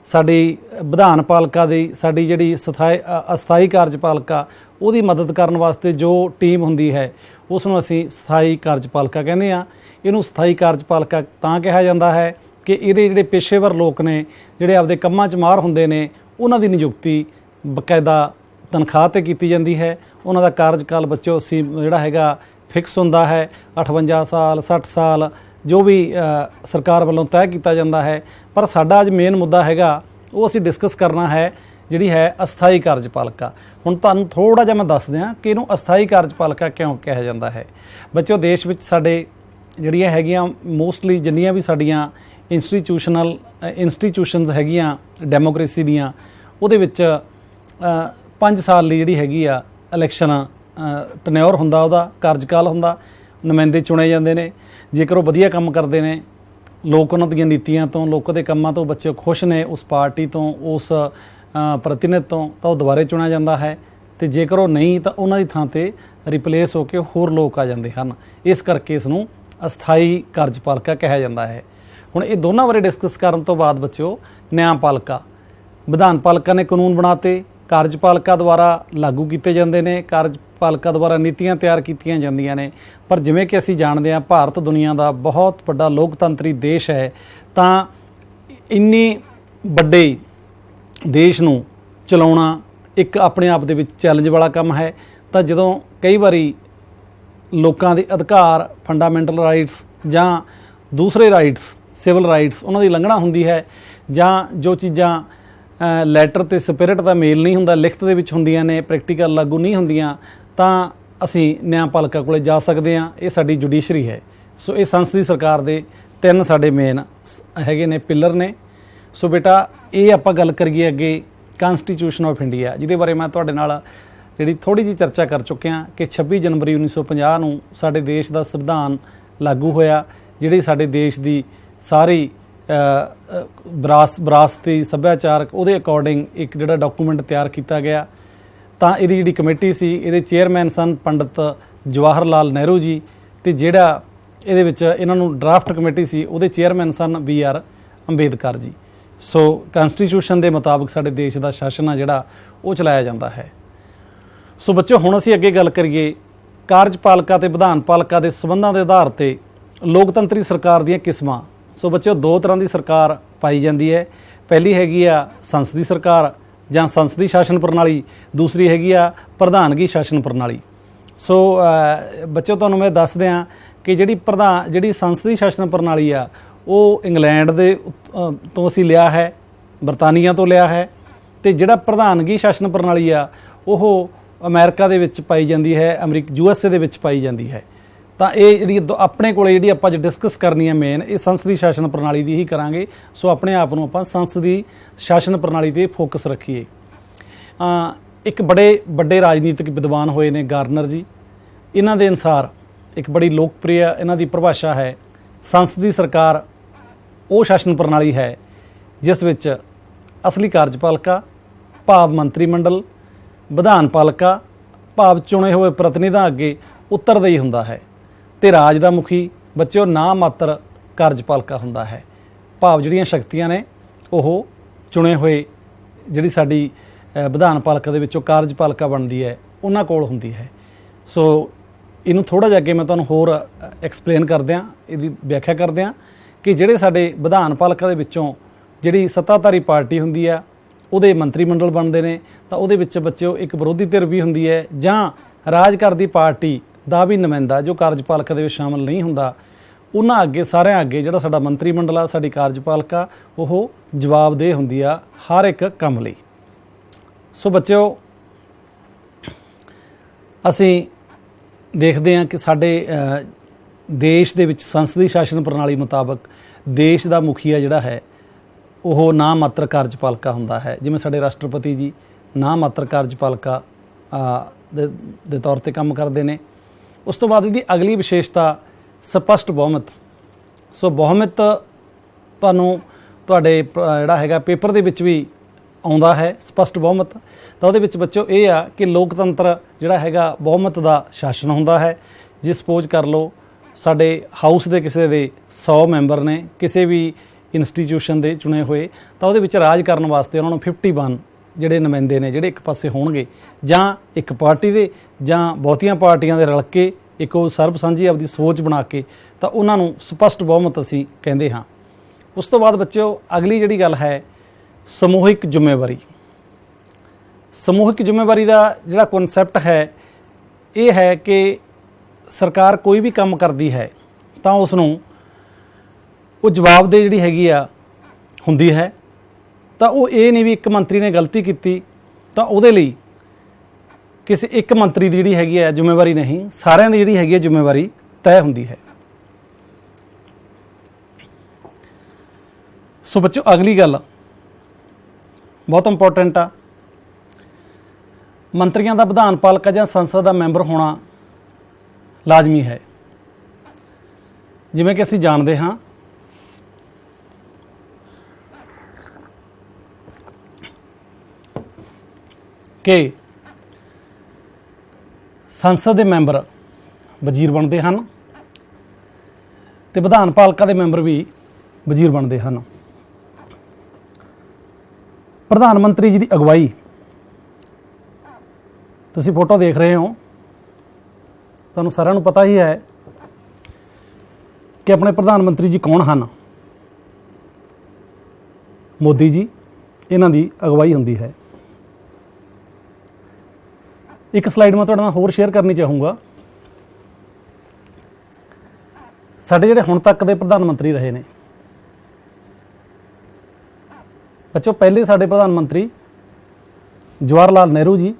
ਸਾਡੀ ਵਿਧਾਨਪਾਲਿਕਾ ਦੀ, ਸਾਡੀ ਜਿਹੜੀ ਅਸਥਾਈ ਕਾਰਜਪਾਲਿਕਾ, ਉਹਦੀ ਮਦਦ ਕਰਨ ਵਾਸਤੇ ਜੋ ਟੀਮ ਹੁੰਦੀ ਹੈ, ਉਸ ਨੂੰ ਅਸੀਂ ਸਥਾਈ ਕਾਰਜਪਾਲਿਕਾ ਕਹਿੰਦੇ ਹਾਂ। ਇਹਨੂੰ ਸਥਾਈ ਕਾਰਜਪਾਲਿਕਾ ਤਾਂ ਕਿਹਾ ਜਾਂਦਾ ਹੈ ਕਿ ਇਹਦੇ ਜਿਹੜੇ ਪੇਸ਼ੇਵਰ ਲੋਕ ਨੇ, ਜਿਹੜੇ ਆਪਦੇ ਕੰਮਾਂ 'ਚ ਮਾਹਰ ਹੁੰਦੇ ਨੇ, ਉਹਨਾਂ ਦੀ ਨਿਯੁਕਤੀ ਬਕਾਇਦਾ ਤਨਖਾਹ 'ਤੇ ਕੀਤੀ ਜਾਂਦੀ ਹੈ। ਉਹਨਾਂ ਦਾ ਕਾਰਜਕਾਲ ਬੱਚਿਓ ਜਿਹੜਾ ਹੈਗਾ ਫਿਕਸ ਹੁੰਦਾ ਹੈ, 58 ਸਾਲ, 60 ਸਾਲ, ਜੋ ਵੀ ਸਰਕਾਰ ਵੱਲੋਂ ਤੈਅ ਕੀਤਾ ਜਾਂਦਾ ਹੈ। ਪਰ ਸਾਡਾ ਅੱਜ ਮੇਨ ਮੁੱਦਾ ਹੈਗਾ ਉਹ ਅਸੀਂ ਡਿਸਕਸ ਕਰਨਾ ਹੈ ਜਿਹੜੀ ਹੈ ਅਸਥਾਈ ਕਾਰਜਪਾਲਿਕਾ। ਹੁਣ ਤੁਹਾਨੂੰ ਥੋੜਾ ਜਿਹਾ ਮੈਂ ਦੱਸ ਦਿਆਂ ਕਿ ਇਹਨੂੰ ਅਸਥਾਈ ਕਾਰਜਪਾਲਿਕਾ ਕਿਉਂ ਕਿਹਾ ਜਾਂਦਾ ਹੈ। ਬੱਚਿਓ, ਦੇਸ਼ ਵਿੱਚ ਸਾਡੇ ਜਿਹੜੀਆਂ ਹੈਗੀਆਂ ਮੋਸਟਲੀ ਜਿੰਨੀਆਂ ਵੀ ਸਾਡੀਆਂ ਇੰਸਟੀਟਿਊਸ਼ਨਸ ਹੈਗੀਆਂ ਡੈਮੋਕ੍ਰੇਸੀ ਦੀਆਂ, ਉਹਦੇ ਵਿੱਚ 5 ਸਾਲ ਲਈ ਜਿਹੜੀ ਹੈਗੀ ਆ ਇਲੈਕਸ਼ਨ ਟਨਿਓਰ ਹੁੰਦਾ, ਉਹਦਾ ਕਾਰਜਕਾਲ ਹੁੰਦਾ, ਨੁਮਾਇੰਦੇ ਚੁਣੇ ਜਾਂਦੇ ਨੇ। ਜੇਕਰ ਉਹ ਵਧੀਆ ਕੰਮ ਕਰਦੇ ਨੇ, ਲੋਕ ਉਹਨਾਂ ਦੀਆਂ ਨੀਤੀਆਂ ਤੋਂ, ਲੋਕਾਂ ਦੇ ਕੰਮਾਂ ਤੋਂ ਬੱਚੇ ਖੁਸ਼ ਨੇ, ਉਸ ਪਾਰਟੀ ਤੋਂ, ਉਸ ਪ੍ਰਤੀਨਿਧ ਤੋਂ, ਤਾਂ ਉਹ ਦੁਬਾਰੇ ਚੁਣਿਆ ਜਾਂਦਾ ਹੈ। ਤੇ ਜੇਕਰ ਉਹ ਨਹੀਂ ਤਾਂ ਉਹਨਾਂ ਦੀ ਥਾਂ ਤੇ ਰਿਪਲੇਸ ਹੋ ਕੇ ਹੋਰ ਲੋਕ ਆ ਜਾਂਦੇ ਹਨ। ਇਸ ਕਰਕੇ ਇਸ ਨੂੰ ਅਸਥਾਈ ਕਾਰਜਪਾਲਿਕਾ ਕਿਹਾ ਜਾਂਦਾ ਹੈ। ਹੁਣ ਇਹ ਦੋਨਾਂ ਬਾਰੇ ਡਿਸਕਸ ਕਰਨ ਤੋਂ ਬਾਅਦ ਬੱਚਿਓ, ਨਿਆਂਪਾਲਿਕਾ, ਵਿਧਾਨ ਪਾਲਿਕਾ ਨੇ ਕਾਨੂੰਨ ਬਣਾਤੇ, ਕਾਰਜਪਾਲਿਕਾ ਦੁਆਰਾ ਲਾਗੂ ਕੀਤੇ ਜਾਂਦੇ ਨੇ, ਕਾਰਜਪਾਲਿਕਾ ਦੁਆਰਾ ਨੀਤੀਆਂ ਤਿਆਰ ਕੀਤੀਆਂ ਜਾਂਦੀਆਂ ਨੇ। ਪਰ ਜਿਵੇਂ ਕਿ ਅਸੀਂ ਜਾਣਦੇ ਹਾਂ, ਭਾਰਤ ਦੁਨੀਆ ਦਾ ਬਹੁਤ ਵੱਡਾ ਲੋਕਤੰਤਰੀ ਦੇਸ਼ ਹੈ, ਤਾਂ ਇੰਨੀ ਵੱਡੇ ਦੇਸ਼ ਨੂੰ ਚਲਾਉਣਾ ਇੱਕ ਆਪਣੇ ਆਪ ਦੇ ਵਿੱਚ ਚੈਲੰਜ ਵਾਲਾ ਕੰਮ ਹੈ। ਤਾਂ ਜਦੋਂ ਕਈ ਵਾਰੀ ਲੋਕਾਂ ਦੇ ਅਧਿਕਾਰ, ਫੰਡਾਮੈਂਟਲ ਰਾਈਟਸ ਜਾਂ ਦੂਸਰੇ ਰਾਈਟਸ, ਸਿਵਲ ਰਾਈਟਸ, ਉਹਨਾਂ ਦੀ ਉਲੰਘਣਾ ਹੁੰਦੀ ਹੈ, ਜਾਂ ਜੋ ਚੀਜ਼ਾਂ ਲੈਟਰ ਤੇ ਸਪਿਰਿਟ ਦਾ ਮੇਲ ਨਹੀਂ ਹੁੰਦਾ, ਲਿਖਤ ਦੇ ਵਿੱਚ ਹੁੰਦੀਆਂ ਨੇ, ਪ੍ਰੈਕਟੀਕਲ ਲਾਗੂ ਨਹੀਂ ਹੁੰਦੀਆਂ, ਤਾਂ ਅਸੀਂ ਨਿਆਂਪਾਲਿਕਾ ਕੋਲੇ ਜਾ ਸਕਦੇ ਹਾਂ। ਇਹ ਸਾਡੀ ਜੁਡੀਸ਼ਰੀ ਹੈ। ਸੋ ਇਹ ਸੰਸਦੀ ਸਰਕਾਰ ਦੇ 3 ਸਾਡੇ ਮੇਨ ਹੈਗੇ ਨੇ, ਪਿਲਰ ਨੇ। ਸੋ ਬੇਟਾ, ਇਹ ਆਪਾਂ ਗੱਲ ਕਰੀਏ ਅੱਗੇ ਕਾਨਸਟੀਟਿਊਸ਼ਨ ਆਫ ਇੰਡੀਆ, ਜਿਹਦੇ ਬਾਰੇ ਮੈਂ ਤੁਹਾਡੇ ਨਾਲ ਜਿਹੜੀ ਥੋੜ੍ਹੀ ਜਿਹੀ ਚਰਚਾ ਕਰ ਚੁੱਕਿਆ ਕਿ 26 ਜਨਵਰੀ 1950 ਨੂੰ ਸਾਡੇ ਦੇਸ਼ ਦਾ ਸੰਵਿਧਾਨ ਲਾਗੂ ਹੋਇਆ, ਜਿਹੜੀ ਸਾਡੇ ਦੇਸ਼ ਦੀ ਸਾਰੀ ਵਿਰਾਸਤੀ ਸੱਭਿਆਚਾਰਕ ਉਹਦੇ ਅਕੋਰਡਿੰਗ ਇੱਕ ਜਿਹੜਾ ਡਾਕੂਮੈਂਟ ਤਿਆਰ ਕੀਤਾ ਗਿਆ। ਤਾਂ ਇਹਦੀ ਜਿਹੜੀ ਕਮੇਟੀ ਸੀ, ਇਹਦੇ ਚੇਅਰਮੈਨ ਸਨ ਪੰਡਿਤ ਜਵਾਹਰ ਲਾਲ ਨਹਿਰੂ ਜੀ, ਤੇ ਜਿਹੜਾ ਇਹਦੇ ਵਿੱਚ ਇਹਨਾਂ ਨੂੰ ਡਰਾਫਟ ਕਮੇਟੀ ਸੀ, ਉਹਦੇ ਚੇਅਰਮੈਨ ਸਨ BR ਅੰਬੇਦਕਰ ਜੀ। ਸੋ ਕਾਨਸਟੀਟਿਊਸ਼ਨ ਦੇ ਮੁਤਾਬਕ ਸਾਡੇ ਦੇਸ਼ ਦਾ ਸ਼ਾਸਨ ਆ ਜਿਹੜਾ ਉਹ ਚਲਾਇਆ ਜਾਂਦਾ ਹੈ। ਸੋ ਬੱਚਿਓ, ਹੁਣ ਅਸੀਂ ਅੱਗੇ ਗੱਲ ਕਰੀਏ ਕਾਰਜਪਾਲਿਕਾ ਤੇ ਵਿਧਾਨ ਪਾਲਿਕਾ ਦੇ ਸਬੰਧਾਂ ਦੇ ਆਧਾਰ ਤੇ ਲੋਕਤੰਤਰੀ ਸਰਕਾਰ ਦੀਆਂ ਕਿਸਮਾਂ। ਸੋ ਬੱਚਿਓ, 2 ਤਰ੍ਹਾਂ ਦੀ ਸਰਕਾਰ ਪਾਈ ਜਾਂਦੀ ਹੈ। ਪਹਿਲੀ ਹੈਗੀ ਆ ਸੰਸਦੀ ਸਰਕਾਰ ਜਾਂ ਸੰਸਦੀ ਸ਼ਾਸਨ ਪ੍ਰਣਾਲੀ, ਦੂਸਰੀ ਹੈਗੀ ਆ ਪ੍ਰਧਾਨਗੀ ਸ਼ਾਸਨ ਪ੍ਰਣਾਲੀ। ਸੋ ਬੱਚਿਓ, ਤੁਹਾਨੂੰ ਮੈਂ ਦੱਸ ਦਿਆਂ ਕਿ ਜਿਹੜੀ ਸੰਸਦੀ ਸ਼ਾਸਨ ਪ੍ਰਣਾਲੀ ਆ, ਉਹ ਇੰਗਲੈਂਡ ਦੇ ਤੋਂ ਅਸੀਂ ਲਿਆ ਹੈ, ਬਰਤਾਨੀਆ ਤੋਂ ਲਿਆ ਹੈ। ਤੇ ਜਿਹੜਾ ਪ੍ਰਧਾਨਗੀ ਸ਼ਾਸਨ ਪ੍ਰਣਾਲੀ ਆ, ਉਹ ਅਮਰੀਕਾ ਦੇ ਵਿੱਚ ਪਾਈ ਜਾਂਦੀ ਹੈ, USA ਦੇ ਵਿੱਚ ਪਾਈ ਜਾਂਦੀ ਹੈ। ਤਾਂ ਇਹ ਜਿਹੜੀ ਆਪਣੇ ਕੋਲੇ ਜਿਹੜੀ ਆਪਾਂ ਅੱਜ ਡਿਸਕਸ ਕਰਨੀ ਹੈ ਮੇਨ, ਇਹ ਸੰਸਦੀ ਸ਼ਾਸਨ ਪ੍ਰਣਾਲੀ ਦੀ ਹੀ ਕਰਾਂਗੇ। ਸੋ ਆਪਣੇ ਆਪ ਨੂੰ ਆਪਾਂ ਸੰਸਦੀ ਸ਼ਾਸਨ ਪ੍ਰਣਾਲੀ 'ਤੇ ਫੋਕਸ ਰੱਖੀਏ। ਇੱਕ ਬੜੇ ਵੱਡੇ ਰਾਜਨੀਤਿਕ ਵਿਦਵਾਨ ਹੋਏ ਨੇ ਗਾਰਨਰ ਜੀ। ਇਹਨਾਂ ਦੇ ਅਨੁਸਾਰ ਇੱਕ ਬੜੀ ਲੋਕਪ੍ਰਿਯ ਇਹਨਾਂ ਦੀ ਪਰਿਭਾਸ਼ਾ ਹੈ, ਸੰਸਦੀ ਸਰਕਾਰ ਉਹ ਸ਼ਾਸਨ ਪ੍ਰਣਾਲੀ ਹੈ ਜਿਸ ਵਿੱਚ ਅਸਲੀ ਕਾਰਜਪਾਲਿਕਾ ਭਾਵ ਮੰਤਰੀ ਮੰਡਲ, ਵਿਧਾਨ ਪਾਲਿਕਾ ਭਾਵ ਚੁਣੇ ਹੋਏ ਪ੍ਰਤੀਨਿਧਾਂ ਅੱਗੇ ਉੱਤਰਦਾਈ ਹੁੰਦਾ ਹੈ, ਤੇ ਰਾਜ ਦਾ ਮੁਖੀ ਬੱਚਿਓ ਨਾ ਮਾਤਰ ਕਾਰਜਪਾਲਿਕਾ ਹੁੰਦਾ ਹੈ। ਭਾਵ ਜਿਹੜੀਆਂ ਸ਼ਕਤੀਆਂ ਨੇ ਉਹ ਚੁਣੇ ਹੋਏ, ਜਿਹੜੀ ਸਾਡੀ ਵਿਧਾਨ ਪਾਲਿਕਾ ਦੇ ਵਿੱਚੋਂ ਕਾਰਜਪਾਲਿਕਾ ਬਣਦੀ ਹੈ, ਉਹਨਾਂ ਕੋਲ ਹੁੰਦੀ ਹੈ। ਸੋ ਇਹਨੂੰ ਥੋੜ੍ਹਾ ਜਿਹਾ ਅੱਗੇ ਮੈਂ ਤੁਹਾਨੂੰ ਹੋਰ ਐਕਸਪਲੇਨ ਕਰਦਿਆਂ, ਇਹਦੀ ਵਿਆਖਿਆ ਕਰਦਿਆਂ ਕਿ ਜਿਹੜੇ ਸਾਡੇ ਵਿਧਾਨ ਪਾਲਿਕਾ ਦੇ ਵਿੱਚੋਂ ਜਿਹੜੀ ਸੱਤਾਧਾਰੀ ਪਾਰਟੀ ਹੁੰਦੀ ਆ, ਉਹਦੇ ਮੰਤਰੀ ਮੰਡਲ ਬਣਦੇ ਨੇ। ਤਾਂ ਉਹਦੇ ਵਿੱਚ ਬੱਚਿਓ ਇੱਕ ਵਿਰੋਧੀ ਧਿਰ ਵੀ ਹੁੰਦੀ ਹੈ, ਜਾਂ ਰਾਜ ਕਰਦੀ ਪਾਰਟੀ ਦਾ ਵੀ ਨੁਮਾਇੰਦਾ ਜੋ ਕਾਰਜਪਾਲਿਕਾ ਦੇ ਵਿੱਚ ਸ਼ਾਮਲ ਨਹੀਂ ਹੁੰਦਾ। ਉਹਨਾਂ ਅੱਗੇ, ਸਾਰਿਆਂ ਅੱਗੇ ਜਿਹੜਾ ਸਾਡਾ ਮੰਤਰੀ ਮੰਡਲ ਆ, ਸਾਡੀ ਕਾਰਜਪਾਲਿਕਾ, ਉਹ ਜਵਾਬਦੇਹ ਹੁੰਦੀ ਆ ਹਰ ਇੱਕ ਕੰਮ ਲਈ। ਸੋ ਬੱਚਿਓ, ਅਸੀਂ ਦੇਖਦੇ ਹਾਂ ਕਿ ਸਾਡੇ ਦੇਸ਼ ਦੇ ਵਿੱਚ ਸੰਸਦੀ ਸ਼ਾਸਨ ਪ੍ਰਣਾਲੀ ਮੁਤਾਬਕ ਦੇਸ਼ ਦਾ ਮੁਖੀਆ ਜਿਹੜਾ ਹੈ ਉਹ ਨਾ ਮਾਤਰ ਕਾਰਜਪਾਲਿਕਾ ਹੁੰਦਾ ਹੈ। ਜਿਵੇਂ ਸਾਡੇ ਰਾਸ਼ਟਰਪਤੀ ਜੀ ਨਾ ਮਾਤਰ ਕਾਰਜਪਾਲਿਕਾ ਦੇ ਤੌਰ ਤੇ ਕੰਮ ਕਰਦੇ ਨੇ। ਉਸ ਤੋਂ ਬਾਅਦ ਇਹਦੀ ਅਗਲੀ ਵਿਸ਼ੇਸ਼ਤਾ ਸਪਸ਼ਟ ਬਹੁਮਤ। ਸੋ ਬਹੁਮਤ ਤੁਹਾਨੂੰ ਤੁਹਾਡੇ ਜਿਹੜਾ ਹੈਗਾ ਪੇਪਰ ਦੇ ਵਿੱਚ ਵੀ ਆਉਂਦਾ ਹੈ, ਸਪਸ਼ਟ ਬਹੁਮਤ। ਤਾਂ ਉਹਦੇ ਵਿੱਚ ਬੱਚਿਓ ਇਹ ਆ ਕਿ ਲੋਕਤੰਤਰ ਜਿਹੜਾ ਹੈਗਾ ਬਹੁਮਤ ਦਾ ਸ਼ਾਸਨ ਹੁੰਦਾ ਹੈ। ਜੇ ਸਪੋਜ਼ ਕਰ ਲਓ ਸਾਡੇ ਹਾਊਸ ਦੇ ਕਿਸੇ ਦੇ 100 ਮੈਂਬਰ ਨੇ ਕਿਸੇ ਵੀ ਇੰਸਟੀਟਿਊਸ਼ਨ ਦੇ ਚੁਣੇ ਹੋਏ, ਤਾਂ ਉਹਦੇ ਵਿੱਚ ਰਾਜ ਕਰਨ ਵਾਸਤੇ ਉਹਨਾਂ ਨੂੰ 51 ਜਿਹੜੇ ਨੁਮਾਇੰਦੇ ਨੇ ਜਿਹੜੇ ਇੱਕ ਪਾਸੇ ਹੋਣਗੇ, ਜਾਂ ਇੱਕ ਪਾਰਟੀ ਦੇ ਜਾਂ ਬਹੁਤੀਆਂ ਪਾਰਟੀਆਂ ਦੇ ਰਲ ਕੇ ਇੱਕ ਉਹ ਸਰਬ ਸਾਂਝੀ ਆਪਦੀ ਸੋਚ ਬਣਾ ਕੇ, ਤਾਂ ਉਹਨਾਂ ਨੂੰ ਸਪਸ਼ਟ ਬਹੁਮਤ ਅਸੀਂ ਕਹਿੰਦੇ ਹਾਂ। ਉਸ ਤੋਂ ਬਾਅਦ ਬੱਚਿਓ ਅਗਲੀ ਜਿਹੜੀ ਗੱਲ ਹੈ ਸਮੂਹਿਕ ਜ਼ਿੰਮੇਵਾਰੀ। ਸਮੂਹਿਕ ਜ਼ਿੰਮੇਵਾਰੀ ਦਾ ਜਿਹੜਾ ਕਨਸੈਪਟ ਹੈ ਇਹ ਹੈ ਕਿ ਸਰਕਾਰ ਕੋਈ ਵੀ ਕੰਮ ਕਰਦੀ ਹੈ ਤਾਂ ਉਸ ਨੂੰ ਉਹ ਜਵਾਬਦੇਹ ਜਿਹੜੀ ਹੈਗੀ ਆ ਹੁੰਦੀ ਹੈ, ਤਾਂ ਉਹ ਇਹ ਨਹੀਂ ਵੀ ਇੱਕ ਮੰਤਰੀ ਨੇ ਗਲਤੀ ਕੀਤੀ ਤਾਂ ਉਹਦੇ ਲਈ ਕਿਸੇ ਇੱਕ ਮੰਤਰੀ ਦੀ ਜਿਹੜੀ ਹੈਗੀ ਹੈ ਜ਼ਿੰਮੇਵਾਰੀ ਨਹੀਂ, ਸਾਰਿਆਂ ਦੀ ਜਿਹੜੀ ਹੈਗੀ ਹੈ ਜ਼ਿੰਮੇਵਾਰੀ ਤੈਅ ਹੁੰਦੀ ਹੈ। ਸੋ ਬੱਚਿਓ, ਅਗਲੀ ਗੱਲ ਬਹੁਤ ਇੰਪੋਰਟੈਂਟ ਆ। ਮੰਤਰੀਆਂ ਦਾ ਵਿਧਾਨ ਪਾਲਿਕਾ ਜਾਂ ਸੰਸਦ ਦਾ ਮੈਂਬਰ ਹੋਣਾ ਲਾਜ਼ਮੀ ਹੈ। ਜਿਵੇਂ ਕਿ ਅਸੀਂ ਜਾਣਦੇ ਹਾਂ ਕਿ ਸੰਸਦ ਦੇ ਮੈਂਬਰ ਵਜ਼ੀਰ ਬਣਦੇ ਹਨ ਤੇ ਵਿਧਾਨ ਪਾਲਿਕਾ ਦੇ ਮੈਂਬਰ ਵੀ ਵਜ਼ੀਰ ਬਣਦੇ ਹਨ। ਪ੍ਰਧਾਨ ਮੰਤਰੀ ਜੀ ਦੀ ਅਗਵਾਈ, ਤੁਸੀਂ ਫੋਟੋ ਦੇਖ ਰਹੇ ਹੋ, ਤੁਹਾਨੂੰ ਸਾਰਿਆਂ ਨੂੰ ਪਤਾ ਹੀ ਹੈ ਕਿ ਆਪਣੇ ਪ੍ਰਧਾਨ ਮੰਤਰੀ ਜੀ ਕੌਣ ਹਨ। ਮੋਦੀ ਜੀ, ਇਹਨਾਂ ਦੀ ਅਗਵਾਈ ਹੁੰਦੀ ਹੈ। ਇੱਕ ਸਲਾਈਡ ਮੈਂ ਤੁਹਾਡੇ ਨਾਲ ਹੋਰ ਸ਼ੇਅਰ ਕਰਨੀ ਚਾਹੂੰਗਾ। ਸਾਡੇ ਜਿਹੜੇ ਹੁਣ ਤੱਕ ਦੇ ਪ੍ਰਧਾਨ ਮੰਤਰੀ ਰਹੇ ਨੇ ਬੱਚੋ, ਪਹਿਲੇ ਸਾਡੇ ਪ੍ਰਧਾਨ ਮੰਤਰੀ ਜਵਾਹਰ ਲਾਲ ਨਹਿਰੂ ਜੀ,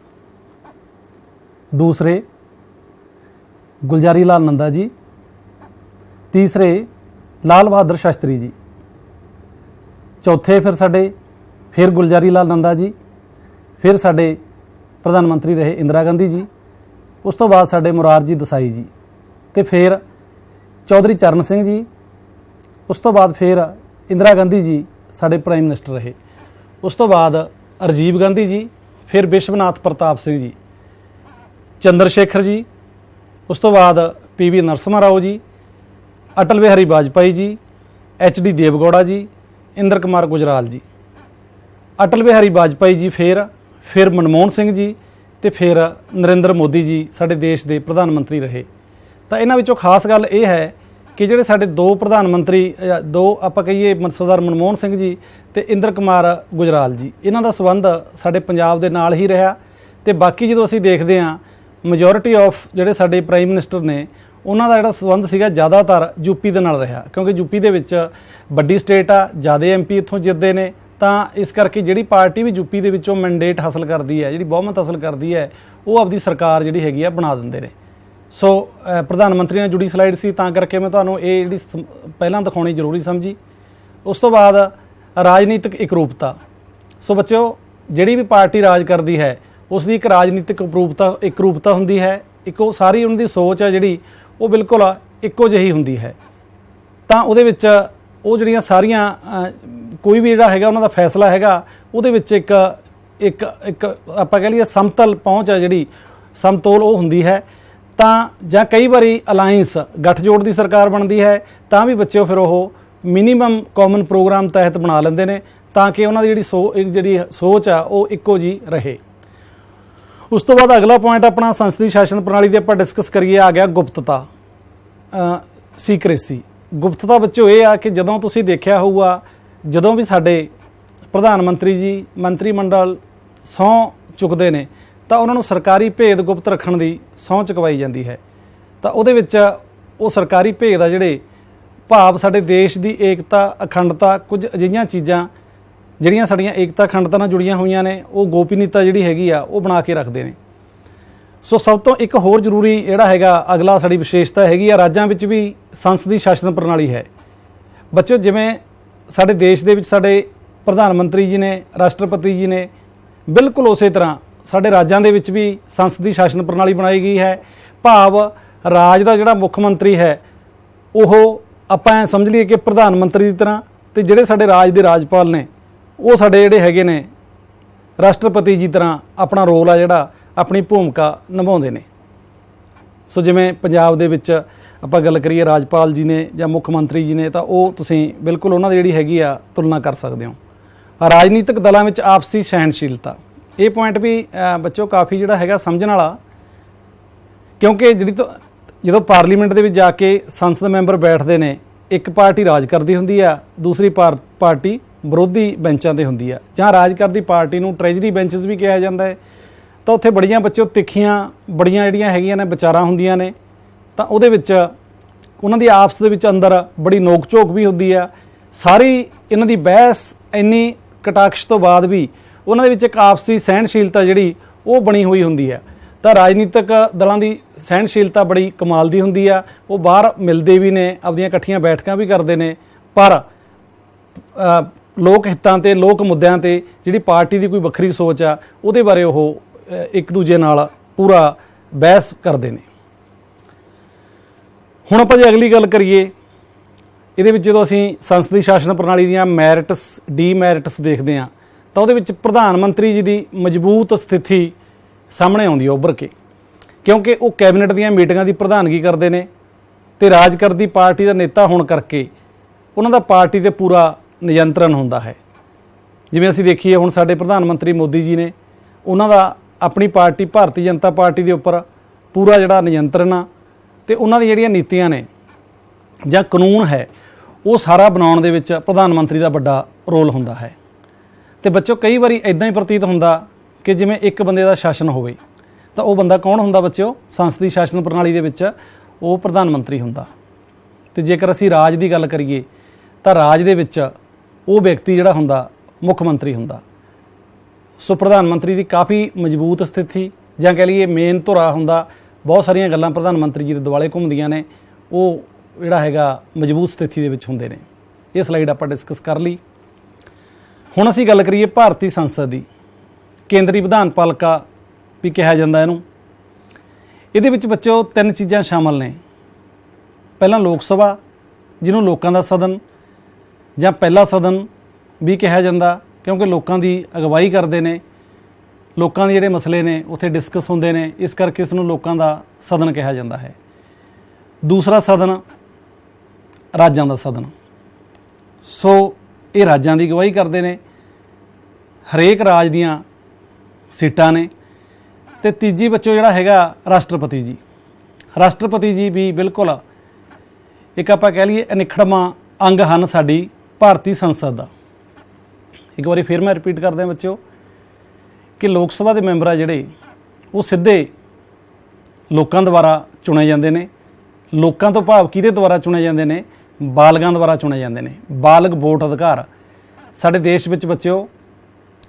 दूसरे गुलजारी लाल नंदा जी, तीसरे लाल बहादुर शास्त्री जी, चौथे फिर गुलजारी लाल नंदा जी, फिर साडे प्रधानमंत्री रहे इंदिरा गांधी जी, उस तो बाद साडे मुरारजी देसाई जी, तो फिर चौधरी चरण सिंह जी, उस तो बाद फिर इंदिरा गांधी जी साडे प्राइम मिनिस्टर रहे, उस तो बाद राजीव गांधी जी, फिर विश्वनाथ प्रताप सिंह जी, चंद्रशेखर जी, उस तो बाद PV नरसिम्हा राव जी, अटल बिहारी वाजपेयी जी, HD देवगौड़ा जी, इंद्र कुमार गुजराल जी, अटल बिहारी वाजपेयी जी, फिर मनमोहन सिंह जी, तो फिर नरेंद्र मोदी जी साडे देश के प्रधानमंत्री रहे। तो इन्हां विचों खास गल यह है कि जिहड़े साडे दो प्रधानमंत्री, दो आपां कहीए सरदार मनमोहन सिंह जी ते इंद्र कुमार गुजराल जी, इन्हां दा संबंध साडे पंजाब दे नाल ही रहा। तो बाकी जो असीं देखदे हां मेजोरिटी ऑफ जिहड़े साडे प्राइम मिनिस्टर ने उन्हां दा जिहड़ा संबंध सीगा ज़्यादातर यूपी दे नाल रहा, क्योंकि यूपी दे विच वड्डी स्टेट आ, ज़्यादा MP इत्थों जितदे ने, ਤਾਂ इस करके जिहड़ी पार्टी भी यूपी दे विचों मैंडेट हासिल करती है, जिहड़ी बहुमत हासिल करती है, वो आपदी सरकार जिहड़ी हैगी आ बना दिंदे ने। सो प्रधानमंत्री नाल जुड़ी स्लाइड सी, तां करके मैं तुहानूं ये जिहड़ी पहलां दिखाउणी जरूरी समझी। उस तो बाद राजनीतिक एकरूपता। सो बच्चों, जिहड़ी भी पार्टी राज करती है उसकी एक राजनीतिक एकरूपता हुंदी है, इक्को सारी उन्हां दी सोच है जिहड़ी वो बिल्कुल इक्को जिही हुंदी है। तां उहदे विच ਉਹ ਜਿਹੜੀਆਂ ਸਾਰੀਆਂ ਕੋਈ ਵੀ ਜਿਹੜਾ ਹੈਗਾ ਉਹਨਾਂ ਦਾ ਫੈਸਲਾ ਹੈਗਾ ਉਹਦੇ ਵਿੱਚ ਇੱਕ ਇੱਕ ਇੱਕ ਆਪਾਂ ਕਹ ਲਈਏ ਸਮਤਲ ਪਹੁੰਚ ਹੈ, ਜਿਹੜੀ ਸਮਤੋਲ ਉਹ ਹੁੰਦੀ ਹੈ। ਤਾਂ ਜਾਂ ਕਈ ਵਾਰੀ ਅਲਾਈਅੰਸ ਗੱਠਜੋੜ ਦੀ ਸਰਕਾਰ ਬਣਦੀ ਹੈ ਤਾਂ ਵੀ ਬੱਚਿਓ ਫਿਰ ਉਹ ਮਿਨੀਮਮ ਕਾਮਨ ਪ੍ਰੋਗਰਾਮ ਤਹਿਤ ਬਣਾ ਲੈਂਦੇ ਨੇ ਤਾਂ ਕਿ ਉਹਨਾਂ ਦੀ ਜਿਹੜੀ ਸੋਚ ਆ ਉਹ ਇੱਕੋ ਜੀ ਰਹੇ। ਉਸ ਤੋਂ ਬਾਅਦ ਅਗਲਾ ਪੁਆਇੰਟ ਆਪਣਾ ਸੰਸਦੀ ਸ਼ਾਸਨ ਪ੍ਰਣਾਲੀ ਦੇ ਆਪਾਂ ਡਿਸਕਸ ਕਰੀਏ, ਆ ਗਿਆ ਗੁਪਤਤਾ, ਸੀਕ੍ਰੇਸੀ। ਗੁਪਤਤਾ ਬੱਚੋ ਇਹ ਆ ਕਿ ਜਦੋਂ ਤੁਸੀਂ ਦੇਖਿਆ ਹੋਊਗਾ, ਜਦੋਂ ਵੀ ਸਾਡੇ ਪ੍ਰਧਾਨ ਮੰਤਰੀ ਜੀ ਮੰਤਰੀ ਮੰਡਲ ਸਹੁੰ ਚੁੱਕਦੇ ਨੇ ਤਾਂ ਉਹਨਾਂ ਨੂੰ ਸਰਕਾਰੀ ਭੇਦ ਗੁਪਤ ਰੱਖਣ ਦੀ ਸਹੁੰ ਚੁਕਵਾਈ ਜਾਂਦੀ ਹੈ। ਤਾਂ ਉਹਦੇ ਵਿੱਚ ਉਹ ਸਰਕਾਰੀ ਭੇਦ ਆ ਜਿਹੜੇ ਭਾਵ ਸਾਡੇ ਦੇਸ਼ ਦੀ ਏਕਤਾ, ਅਖੰਡਤਾ, ਕੁਝ ਅਜਿਹੀਆਂ ਚੀਜ਼ਾਂ ਜਿਹੜੀਆਂ ਸਾਡੀਆਂ ਏਕਤਾ ਅਖੰਡਤਾ ਨਾਲ ਜੁੜੀਆਂ ਹੋਈਆਂ ਨੇ, ਉਹ ਗੋਪਨੀਯਤਾ ਜਿਹੜੀ ਹੈਗੀ ਆ ਉਹ ਬਣਾ ਕੇ ਰੱਖਦੇ ਨੇ। ਸੋ ਸਭ ਤੋਂ ਇੱਕ ਹੋਰ ਜ਼ਰੂਰੀ ਜਿਹੜਾ ਹੈਗਾ ਅਗਲਾ ਸਾਡੀ ਵਿਸ਼ੇਸ਼ਤਾ ਹੈਗੀ ਆ, ਰਾਜਾਂ ਵਿੱਚ ਵੀ ਸੰਸਦੀ ਸ਼ਾਸਨ ਪ੍ਰਣਾਲੀ ਹੈ। ਬੱਚੋ, ਜਿਵੇਂ ਸਾਡੇ ਦੇਸ਼ ਦੇ ਵਿੱਚ ਸਾਡੇ ਪ੍ਰਧਾਨ ਮੰਤਰੀ ਜੀ ਨੇ, ਰਾਸ਼ਟਰਪਤੀ ਜੀ ਨੇ, ਬਿਲਕੁਲ ਉਸੇ ਤਰ੍ਹਾਂ ਸਾਡੇ ਰਾਜਾਂ ਦੇ ਵਿੱਚ ਵੀ ਸੰਸਦੀ ਸ਼ਾਸਨ ਪ੍ਰਣਾਲੀ ਬਣਾਈ ਗਈ ਹੈ। ਭਾਵ ਰਾਜ ਦਾ ਜਿਹੜਾ ਮੁੱਖ ਮੰਤਰੀ ਹੈ ਉਹ ਆਪਾਂ ਸਮਝ ਲਈਏ ਕਿ ਪ੍ਰਧਾਨ ਮੰਤਰੀ ਦੀ ਤਰ੍ਹਾਂ, ਤੇ ਜਿਹੜੇ ਸਾਡੇ ਰਾਜ ਦੇ ਰਾਜਪਾਲ ਨੇ ਉਹ ਸਾਡੇ ਜਿਹੜੇ ਹੈਗੇ ਨੇ ਰਾਸ਼ਟਰਪਤੀ ਜੀ ਤਰ੍ਹਾਂ ਆਪਣਾ ਰੋਲ ਆ ਜਿਹੜਾ ਆਪਣੀ ਭੂਮਿਕਾ ਨਿਭਾਉਂਦੇ ਨੇ। ਸੋ ਜਿਵੇਂ ਪੰਜਾਬ ਦੇ ਵਿੱਚ ਆਪਾਂ ਗੱਲ ਕਰੀਏ ਰਾਜਪਾਲ ਜੀ ਨੇ ਜਾਂ ਮੁੱਖ ਮੰਤਰੀ ਜੀ ਨੇ, ਤਾਂ ਉਹ ਤੁਸੀਂ ਬਿਲਕੁਲ ਉਹਨਾਂ ਦੀ ਜਿਹੜੀ ਹੈਗੀ ਆ ਤੁਲਨਾ ਕਰ ਸਕਦੇ ਹੋ। ਰਾਜਨੀਤਿਕ ਦਲਾਂ ਵਿੱਚ ਆਪਸੀ ਸਹਿਣਸ਼ੀਲਤਾ, ਇਹ ਪੁਆਇੰਟ ਵੀ ਬੱਚੋ ਕਾਫੀ ਜਿਹੜਾ ਹੈਗਾ ਸਮਝਣ ਵਾਲਾ, ਕਿਉਂਕਿ ਜਦੋਂ ਪਾਰਲੀਮੈਂਟ ਦੇ ਵਿੱਚ ਜਾ ਕੇ ਸੰਸਦ ਮੈਂਬਰ ਬੈਠਦੇ ਨੇ, ਇੱਕ ਪਾਰਟੀ ਰਾਜ ਕਰਦੀ ਹੁੰਦੀ ਆ, ਦੂਸਰੀ ਪਾਰਟੀ ਵਿਰੋਧੀ ਬੈਂਚਾਂ 'ਤੇ ਹੁੰਦੀ ਆ, ਜਾਂ ਰਾਜ ਕਰਦੀ ਪਾਰਟੀ ਨੂੰ ਟ੍ਰੈਜਰੀ ਬੈਂਚਸ ਵੀ ਕਿਹਾ ਜਾਂਦਾ ਹੈ। ਤਾਂ ਉੱਥੇ ਬੜੀਆਂ ਬੱਚੋ ਤਿੱਖੀਆਂ ਬੜੀਆਂ ਜਿਹੜੀਆਂ ਹੈਗੀਆਂ ਨੇ ਵਿਚਾਰਾਂ ਹੁੰਦੀਆਂ ਨੇ, ਤਾਂ ਉਹਦੇ ਵਿੱਚ ਉਹਨਾਂ ਦੀ ਆਪਸ ਦੇ ਵਿੱਚ ਅੰਦਰ ਬੜੀ ਨੋਕ ਝੋਕ ਵੀ ਹੁੰਦੀ ਆ। ਸਾਰੀ ਇਹਨਾਂ ਦੀ ਬਹਿਸ ਇੰਨੀ ਕਟਾਕਸ਼ ਤੋਂ ਬਾਅਦ ਵੀ ਉਹਨਾਂ ਦੇ ਵਿੱਚ ਇੱਕ ਆਪਸੀ ਸਹਿਣਸ਼ੀਲਤਾ ਜਿਹੜੀ ਉਹ ਬਣੀ ਹੋਈ ਹੁੰਦੀ ਹੈ। ਤਾਂ ਰਾਜਨੀਤਿਕ ਦਲਾਂ ਦੀ ਸਹਿਣਸ਼ੀਲਤਾ ਬੜੀ ਕਮਾਲ ਦੀ ਹੁੰਦੀ ਆ। ਉਹ ਬਾਹਰ ਮਿਲਦੇ ਵੀ ਨੇ, ਆਪਦੀਆਂ ਇਕੱਠੀਆਂ ਬੈਠਕਾਂ ਵੀ ਕਰਦੇ ਨੇ, ਪਰ ਲੋਕ ਹਿੱਤਾਂ ਤੇ ਲੋਕ ਮੁੱਦਿਆਂ ਤੇ ਜਿਹੜੀ ਪਾਰਟੀ ਦੀ ਕੋਈ ਵੱਖਰੀ ਸੋਚ ਆ ਉਹਦੇ ਬਾਰੇ ਉਹ ਇੱਕ ਦੂਜੇ ਨਾਲ ਪੂਰਾ ਬਹਿਸ ਕਰਦੇ ਨੇ। ਹੁਣ ਆਪਾਂ ਜੇ ਅਗਲੀ ਗੱਲ ਕਰੀਏ, ਇਹਦੇ ਵਿੱਚ ਜਦੋਂ ਅਸੀਂ ਸੰਸਦੀ ਸ਼ਾਸਨ ਪ੍ਰਣਾਲੀ ਦੀਆਂ ਮੈਰਿਟਸ ਡੀਮੈਰਿਟਸ ਦੇਖਦੇ ਹਾਂ ਤਾਂ ਉਹਦੇ ਵਿੱਚ ਪ੍ਰਧਾਨ ਮੰਤਰੀ ਜੀ ਦੀ ਮਜ਼ਬੂਤ ਸਥਿਤੀ ਸਾਹਮਣੇ ਆਉਂਦੀ ਹੈ ਉੱਭਰ ਕੇ, ਕਿਉਂਕਿ ਉਹ ਕੈਬਨਿਟ ਦੀਆਂ ਮੀਟਿੰਗਾਂ ਦੀ ਪ੍ਰਧਾਨਗੀ ਕਰਦੇ ਨੇ ਤੇ ਰਾਜ ਕਰਦੀ ਪਾਰਟੀ ਦਾ ਨੇਤਾ ਹੋਣ ਕਰਕੇ ਉਹਨਾਂ ਦਾ ਪਾਰਟੀ ਤੇ ਪੂਰਾ ਨਿਯੰਤਰਣ ਹੁੰਦਾ ਹੈ। ਜਿਵੇਂ ਅਸੀਂ ਦੇਖੀਏ ਹੁਣ ਸਾਡੇ ਪ੍ਰਧਾਨ ਮੰਤਰੀ ਮੋਦੀ ਜੀ ਨੇ, ਉਹਨਾਂ ਦਾ ਆਪਣੀ ਪਾਰਟੀ ਭਾਰਤੀ ਜਨਤਾ ਪਾਰਟੀ ਦੇ ਉੱਪਰ ਪੂਰਾ ਜਿਹੜਾ ਨਿਯੰਤਰਣ ਆ ਤੇ ਉਹਨਾਂ ਦੀਆਂ ਜਿਹੜੀਆਂ ਨੀਤੀਆਂ ਨੇ ਜਾਂ ਕਾਨੂੰਨ ਹੈ ਉਹ ਸਾਰਾ ਬਣਾਉਣ ਦੇ ਵਿੱਚ ਪ੍ਰਧਾਨ ਮੰਤਰੀ ਦਾ ਵੱਡਾ ਰੋਲ ਹੁੰਦਾ ਹੈ। ਤੇ ਬੱਚੋ ਕਈ ਵਾਰੀ ਇਦਾਂ ਹੀ ਪ੍ਰਤੀਤ ਹੁੰਦਾ ਕਿ ਜਿਵੇਂ ਇੱਕ ਬੰਦੇ ਦਾ ਸ਼ਾਸਨ ਹੋਵੇ, ਤਾਂ ਉਹ ਬੰਦਾ ਕੌਣ ਹੁੰਦਾ ਬੱਚਿਓ? ਸੰਸਦੀ ਸ਼ਾਸਨ ਪ੍ਰਣਾਲੀ ਦੇ ਵਿੱਚ ਉਹ ਪ੍ਰਧਾਨ ਮੰਤਰੀ ਹੁੰਦਾ। ਤੇ ਜੇਕਰ ਅਸੀਂ ਰਾਜ ਦੀ ਗੱਲ ਕਰੀਏ ਤਾਂ ਰਾਜ ਦੇ ਵਿੱਚ ਉਹ ਵਿਅਕਤੀ ਜਿਹੜਾ ਹੁੰਦਾ ਮੁੱਖ ਮੰਤਰੀ ਹੁੰਦਾ। ਸੋ ਪ੍ਰਧਾਨ ਮੰਤਰੀ ਦੀ ਕਾਫੀ ਮਜ਼ਬੂਤ ਸਥਿਤੀ ਜਾਂ ਕਹਿ ਲਈਏ ਮੇਨ ਧੁਰਾ ਹੁੰਦਾ। ਬਹੁਤ ਸਾਰੀਆਂ ਗੱਲਾਂ ਪ੍ਰਧਾਨ ਮੰਤਰੀ ਜੀ ਦੇ ਦੁਆਲੇ ਘੁੰਮਦੀਆਂ ਨੇ, ਉਹ ਜਿਹੜਾ ਹੈਗਾ ਮਜ਼ਬੂਤ ਸਥਿਤੀ ਦੇ ਵਿੱਚ ਹੁੰਦੇ ਨੇ। ਇਹ ਸਲਾਈਡ ਆਪਾਂ ਡਿਸਕਸ ਕਰ ਲਈ। ਹੁਣ ਅਸੀਂ ਗੱਲ ਕਰੀਏ ਭਾਰਤੀ ਸੰਸਦ ਦੀ, ਕੇਂਦਰੀ ਵਿਧਾਨ ਪਾਲਿਕਾ ਵੀ ਕਿਹਾ ਜਾਂਦਾ ਇਹਨੂੰ। ਇਹਦੇ ਵਿੱਚ ਬੱਚੋ 3 ਚੀਜ਼ਾਂ ਸ਼ਾਮਲ ਨੇ। ਪਹਿਲਾਂ ਲੋਕ ਸਭਾ, ਜਿਹਨੂੰ ਲੋਕਾਂ ਦਾ ਸਦਨ ਜਾਂ ਪਹਿਲਾ ਸਦਨ ਵੀ ਕਿਹਾ ਜਾਂਦਾ, ਕਿਉਂਕਿ ਲੋਕਾਂ ਦੀ ਅਗਵਾਈ ਕਰਦੇ ਨੇ, ਲੋਕਾਂ ਦੇ ਜਿਹੜੇ ਮਸਲੇ ਨੇ ਉੱਥੇ ਡਿਸਕਸ ਹੁੰਦੇ ਨੇ, ਇਸ ਕਰਕੇ ਇਸ ਨੂੰ ਲੋਕਾਂ ਦਾ ਸਦਨ ਕਿਹਾ ਜਾਂਦਾ ਹੈ। ਦੂਸਰਾ ਸਦਨ ਰਾਜਾਂ ਦਾ ਸਦਨ। ਸੋ ਇਹ ਰਾਜਾਂ ਦੀ ਅਗਵਾਈ ਕਰਦੇ ਨੇ, ਹਰੇਕ ਰਾਜ ਦੀਆਂ ਸੀਟਾਂ ਨੇ। ਤੇ ਤੀਜੀ ਬੱਚੋ ਜਿਹੜਾ ਹੈਗਾ ਰਾਸ਼ਟਰਪਤੀ ਜੀ। ਰਾਸ਼ਟਰਪਤੀ ਜੀ ਵੀ ਬਿਲਕੁਲ ਇੱਕ ਆਪਾਂ ਕਹਿ ਲਈਏ ਅਨਿੱਖੜਵਾਂ ਅੰਗ ਹਨ ਸਾਡੀ ਭਾਰਤੀ ਸੰਸਦ ਦਾ। ਇੱਕ ਵਾਰੀ ਫਿਰ ਮੈਂ ਰਿਪੀਟ ਕਰਦਾ ਬੱਚਿਓ ਕਿ ਲੋਕ ਸਭਾ ਦੇ ਮੈਂਬਰ ਆ ਜਿਹੜੇ ਉਹ ਸਿੱਧੇ ਲੋਕਾਂ ਦੁਆਰਾ ਚੁਣੇ ਜਾਂਦੇ ਨੇ। ਲੋਕਾਂ ਤੋਂ ਭਾਵ ਕਿਹਦੇ ਦੁਆਰਾ ਚੁਣੇ ਜਾਂਦੇ ਨੇ? ਬਾਲਗਾਂ ਦੁਆਰਾ ਚੁਣੇ ਜਾਂਦੇ ਨੇ। ਬਾਲਗ ਵੋਟ ਅਧਿਕਾਰ ਸਾਡੇ ਦੇਸ਼ ਵਿੱਚ ਬੱਚਿਓ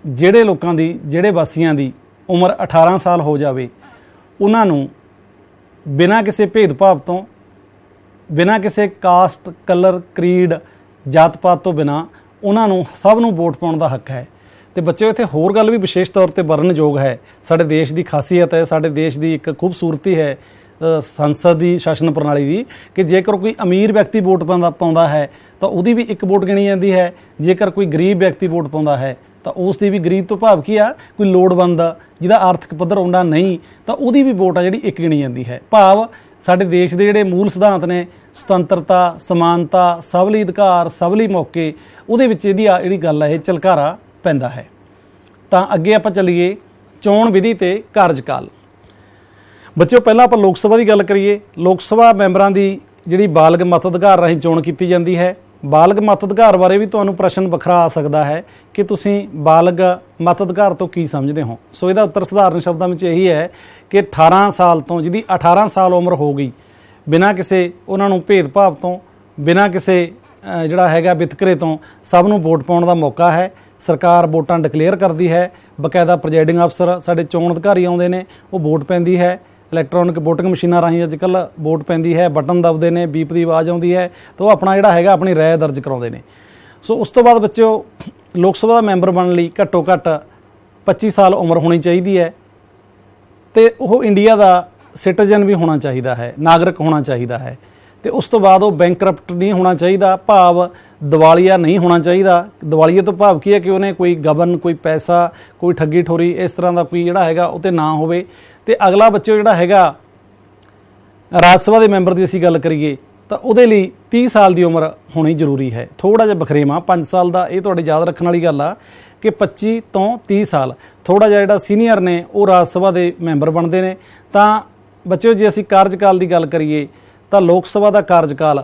ਜਿਹੜੇ ਲੋਕਾਂ ਦੀ, ਜਿਹੜੇ ਵਾਸੀਆਂ ਦੀ ਉਮਰ 18 ਸਾਲ ਹੋ ਜਾਵੇ, ਉਹਨਾਂ ਨੂੰ ਬਿਨਾਂ ਕਿਸੇ ਭੇਦਭਾਵ ਤੋਂ, ਬਿਨਾਂ ਕਿਸੇ ਕਾਸਟ, ਕਲਰ, ਕਰੀਡ, ਜਾਤ ਪਾਤ ਤੋਂ ਬਿਨਾਂ ਉਹਨਾਂ ਨੂੰ ਸਭ ਨੂੰ ਵੋਟ ਪਾਉਣ ਦਾ ਹੱਕ ਹੈ। ਤੇ ਬੱਚਿਓ ਇੱਥੇ ਹੋਰ ਗੱਲ ਵੀ ਵਿਸ਼ੇਸ਼ ਤੌਰ ਤੇ ਵਰਣਨਯੋਗ ਹੈ। ਸਾਡੇ ਦੇਸ਼ ਦੀ ਖਾਸੀਅਤ ਹੈ, ਸਾਡੇ ਦੇਸ਼ ਦੀ ਇੱਕ ਖੂਬਸੂਰਤੀ ਹੈ ਸੰਸਦ ਦੀ ਸ਼ਾਸਨ ਪ੍ਰਣਾਲੀ ਦੀ, ਕਿ ਜੇਕਰ ਕੋਈ ਅਮੀਰ ਵਿਅਕਤੀ ਵੋਟ ਪਾਉਂਦਾ ਹੈ ਤਾਂ ਉਹਦੀ ਵੀ ਇੱਕ ਵੋਟ ਗਿਣੀ ਜਾਂਦੀ ਹੈ। ਜੇਕਰ ਕੋਈ ਗਰੀਬ ਵਿਅਕਤੀ ਵੋਟ ਪਾਉਂਦਾ ਹੈ ਤਾਂ ਉਸ ਦੀ ਵੀ, ਗਰੀਬ ਤੋਂ ਭਾਵ ਕੀ ਆ, ਕੋਈ ਲੋੜਵੰਦ ਜਿਹਦਾ ਆਰਥਿਕ ਪੱਧਰ ਉਨਾ ਨਹੀਂ, ਤਾਂ ਉਹਦੀ ਵੀ ਵੋਟ ਆ ਜਿਹੜੀ ਇੱਕ ਗਿਣੀ ਜਾਂਦੀ ਹੈ। ਭਾਵ ਸਾਡੇ ਦੇਸ਼ ਦੇ ਜਿਹੜੇ ਮੂਲ ਸਿਧਾਂਤ ਨੇ, ਸੁਤੰਤਰਤਾ, ਸਮਾਨਤਾ, ਸਭ ਲਈ ਅਧਿਕਾਰ, ਸਭ ਲਈ ਮੌਕੇ, ਉਹਦੇ ਵਿੱਚ ਇਹਦੀ ਜਿਹੜੀ ਗੱਲ ਹੈ ਇਹ ਝਲਕਾਰਾ ਪੈਂਦਾ ਹੈ। ਤਾਂ ਅੱਗੇ ਆਪਾਂ ਚੱਲੀਏ ਚੋਣ ਵਿਧੀ ਤੇ ਕਾਰਜਕਾਲ। ਬੱਚਿਓ ਪਹਿਲਾਂ ਆਪਾਂ ਲੋਕ ਸਭਾ ਦੀ ਗੱਲ ਕਰੀਏ। ਲੋਕ ਸਭਾ ਮੈਂਬਰਾਂ ਦੀ ਜਿਹੜੀ ਬਾਲਗ ਮਤ ਅਧਿਕਾਰ ਰਾਹੀਂ ਚੋਣ ਕੀਤੀ ਜਾਂਦੀ ਹੈ। ਬਾਲਗ ਮਤ ਅਧਿਕਾਰ ਬਾਰੇ ਵੀ ਤੁਹਾਨੂੰ ਪ੍ਰਸ਼ਨ ਵੱਖਰਾ ਆ ਸਕਦਾ ਹੈ ਕਿ ਤੁਸੀਂ ਬਾਲਗ ਮਤ ਅਧਿਕਾਰ ਤੋਂ ਕੀ ਸਮਝਦੇ ਹੋ। ਸੋ ਇਹਦਾ ਉੱਤਰ ਸਧਾਰਨ ਸ਼ਬਦਾਂ ਵਿੱਚ ਇਹੀ ਹੈ ਕਿ 18 ਸਾਲ ਤੋਂ, ਜਿਹਦੀ 18 ਸਾਲ ਉਮਰ ਹੋ ਗਈ, ਬਿਨਾਂ ਕਿਸੇ ਉਹਨਾਂ ਨੂੰ ਭੇਦਭਾਵ ਤੋਂ, ਬਿਨਾਂ ਕਿਸੇ ਜਿਹੜਾ ਹੈਗਾ ਵਿਤਕਰੇ ਤੋਂ ਸਭ ਨੂੰ ਵੋਟ ਪਾਉਣ ਦਾ ਮੌਕਾ ਹੈ। ਸਰਕਾਰ ਵੋਟਾਂ ਡਿਕਲੇਅਰ ਕਰਦੀ ਹੈ, ਬਕਾਇਦਾ ਪ੍ਰੈਜ਼ਾਈਡਿੰਗ ਅਫਸਰ ਸਾਡੇ ਚੋਣ ਅਧਿਕਾਰੀ ਆਉਂਦੇ ਨੇ, ਉਹ ਵੋਟ ਪੈਂਦੀ ਹੈ। ਇਲੈਕਟ੍ਰੋਨਿਕ ਵੋਟਿੰਗ ਮਸ਼ੀਨਾਂ ਰਾਹੀਂ ਅੱਜ ਕੱਲ੍ਹ ਵੋਟ ਪੈਂਦੀ ਹੈ, ਬਟਨ ਦਬਦੇ ਨੇ, ਬੀਪ ਦੀ ਆਵਾਜ਼ ਆਉਂਦੀ ਹੈ, ਤਾਂ ਉਹ ਆਪਣਾ ਜਿਹੜਾ ਹੈਗਾ ਆਪਣੀ ਰਾਏ ਦਰਜ ਕਰਾਉਂਦੇ ਨੇ। ਸੋ ਉਸ ਤੋਂ ਬਾਅਦ ਬੱਚਿਓ ਲੋਕ ਸਭਾ ਦਾ ਮੈਂਬਰ ਬਣਨ ਲਈ ਘੱਟੋ ਘੱਟ 25 ਸਾਲ ਉਮਰ ਹੋਣੀ ਚਾਹੀਦੀ ਹੈ ਤੇ ਉਹ ਇੰਡੀਆ ਦਾ ਸਿਟੀਜ਼ਨ ਵੀ ਹੋਣਾ ਚਾਹੀਦਾ ਹੈ, ਨਾਗਰਿਕ ਹੋਣਾ ਚਾਹੀਦਾ ਹੈ। ਤੇ ਉਸ ਤੋਂ ਬਾਅਦ ਉਹ ਬੈਂਕਰਪਟ ਨਹੀਂ ਹੋਣਾ ਚਾਹੀਦਾ, ਭਾਵ ਦਿਵਾਲੀਆ ਨਹੀਂ ਹੋਣਾ ਚਾਹੀਦਾ। ਦਿਵਾਲੀਏ ਤੋਂ ਭਾਵ ਕੀ ਹੈ ਕਿ ਉਹਨੇ ਕੋਈ ਗਬਨ, ਕੋਈ ਪੈਸਾ, ਕੋਈ ਠੱਗੀ ਠੋਰੀ ਇਸ ਤਰ੍ਹਾਂ ਦਾ ਕੋਈ ਜਿਹੜਾ ਹੈਗਾ ਉਹ 'ਤੇ ਨਾ ਹੋਵੇ। ਤੇ ਅਗਲਾ ਬੱਚਿਓ ਜਿਹੜਾ ਹੈਗਾ ਰਾਜ ਸਭਾ ਦੇ ਮੈਂਬਰ ਦੀ ਅਸੀਂ ਗੱਲ ਕਰੀਏ ਤਾਂ ਉਹਦੇ ਲਈ 30 ਸਾਲ ਦੀ ਉਮਰ ਹੋਣੀ ਜ਼ਰੂਰੀ ਹੈ। ਥੋੜ੍ਹਾ ਜਿਹਾ ਬਖਰੇਵਾਂ 5 ਸਾਲ ਦਾ, ਇਹ ਤੁਹਾਡੇ ਯਾਦ ਰੱਖਣ ਵਾਲੀ ਗੱਲ ਆ ਕਿ 25 ਤੋਂ 30 ਸਾਲ ਥੋੜ੍ਹਾ ਜਿਹਾ ਜਿਹੜਾ ਸੀਨੀਅਰ ਨੇ ਉਹ ਰਾਜ ਸਭਾ ਦੇ ਮੈਂਬਰ ਬਣਦੇ ਨੇ। ਤਾਂ ਬੱਚਿਓ ਜੇ ਅਸੀਂ ਕਾਰਜਕਾਲ ਦੀ ਗੱਲ ਕਰੀਏ ਤਾਂ ਲੋਕ ਸਭਾ ਦਾ ਕਾਰਜਕਾਲ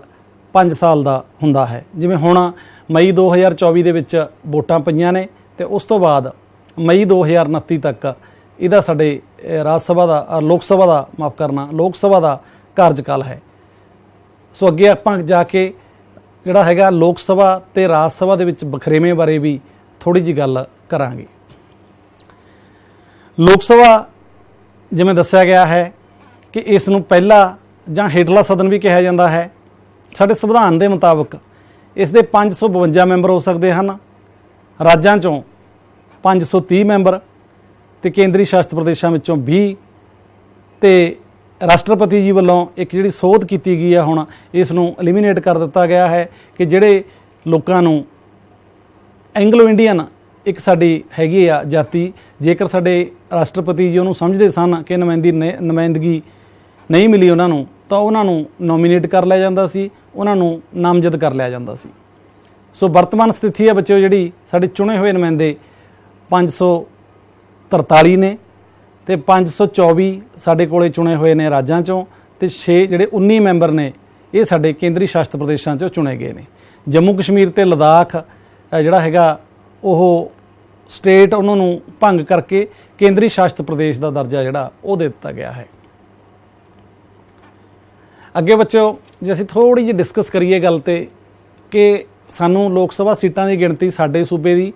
5 ਸਾਲ ਦਾ ਹੁੰਦਾ ਹੈ। ਜਿਵੇਂ ਹੁਣ ਮਈ 2024 ਦੇ ਵਿੱਚ ਵੋਟਾਂ ਪਈਆਂ ਨੇ ਤੇ ਉਸ ਤੋਂ ਬਾਅਦ ਮਈ 2029 ਤੱਕ ਇਹਦਾ ਸਾਡੇ ਰਾਜ ਸਭਾ ਦਾ, ਲੋਕ ਸਭਾ ਦਾ, ਮਾਫ ਕਰਨਾ, ਲੋਕ ਸਭਾ ਦਾ ਕਾਰਜਕਾਲ ਹੈ। ਸੋ ਅੱਗੇ ਆਪਾਂ ਜਾ ਕੇ ਜਿਹੜਾ ਹੈਗਾ ਲੋਕ ਸਭਾ ਤੇ ਰਾਜ ਸਭਾ ਦੇ ਵਿੱਚ ਬਖਰੇਵੇਂ ਬਾਰੇ ਵੀ थोड़ी जी गल करांगे। लोक सभा जिवें दस्सिया गया है कि इस नूं पहला जां हेठला सदन भी कहा जाता है। साडे संविधान के मुताबिक इस दे 552 मैंबर हो सकते हैं, राज्यां चों 530 मैंबर ते केंद्री शासित प्रदेशों विचों 20 ते राष्ट्रपति जी वालों एक जिहड़ी सोध की गई है हुण इस नूं एलिमीनेट कर दिता गया है कि जिहड़े लोकां नूं एंगलो इंडियन एक साडी हैगी आ जाति, जेकर साडे राष्ट्रपति जी उन्होंने समझते सन कि नुमाइंदगी नहीं मिली उन्होंने, तो उन्होंने नोमीनेट कर लिया जाता सी, उन्होंने नामजद कर लिया जाता सी। सो वर्तमान स्थिति है बच्चों जिहड़ी साडे चुने हुए नुमाइंदे 543 ने ते 524 साडे कोले चुने हुए ने राज्यां चों ते 6 जिहड़े 19 मैंबर ने ये साडे केंद्री शासित प्रदेशों चों चुने गए ने। जम्मू कश्मीर ते लद्दाख जिहड़ा हैगा ਉਹ स्टेट उन्होंने भंग करके केंद्री शासित प्रदेश का दर्जा जिहड़ा वो दे दिता गया है। अगे बच्चों जे असीं थोड़ी जी डिस्कस करिए गल ते कि सानू लोक सभा सीटां की गिणती साडे सूबे की,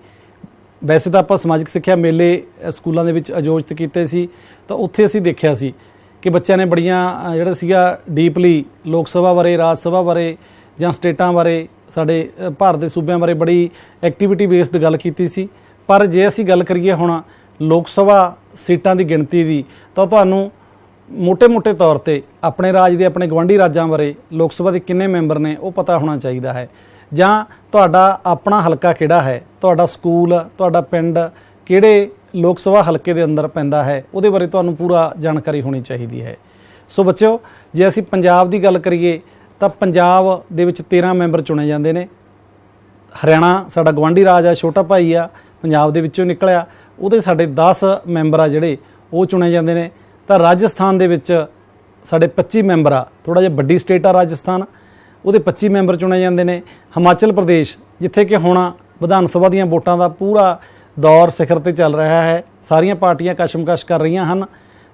वैसे तो आपां समाजिक सिक्ख्या मेले स्कूलों के विच आयोजित कीते सी, तो उत्थे असीं देखिया सी कि बच्चों ने बड़ियां जिहड़ा सीगा डीपली लोक सभा बारे, राज सभा बारे जां स्टेटां बारे, साडे भारत के सूबे बारे बड़ी एक्टिविटी बेस्ड गल कीती सी। पर जे असीं गल करिए हुण लोक सभा सीटां की गिणती की, तो तुहानूं मोटे मोटे तौर पर अपने राज के अपने गवांढी राज्यों बारे लोक सभा के किन्ने मैंबर ने वो पता होना चाहिए है, जां तुहाडा अपना हलका किहड़ा है, तुहाडा स्कूल, तुहाडा पिंड किहड़े लोक सभा हलके के अंदर पैंदा है, उहदे बारे तुहानूं पूरा जानकारी होनी चाहिए है। सो बच्चों जे असीं पंजाब की गल करिए तो पंजाब दे विच 13 मैंबर चुने जाते हैं। हरियाणा साडा गवांढी राज आ, छोटा भाई आ, पंजाब दे विचों निकलिया, उहदे साडे 10 मैंबर आ जिहड़े वो चुने जाते हैं। तो राजस्थान दे विच साडे 25 मैंबर आ, थोड़ा जिहा वड्डी स्टेट आ राजस्थान, उहदे 25 मैंबर चुने जाते हैं। हिमाचल प्रदेश जिथे कि हुण विधान सभा दीयां वोटां दा पूरा दौर सिखर ते चल रहा है, सारियां पार्टियां कशमकश कर रही हैं,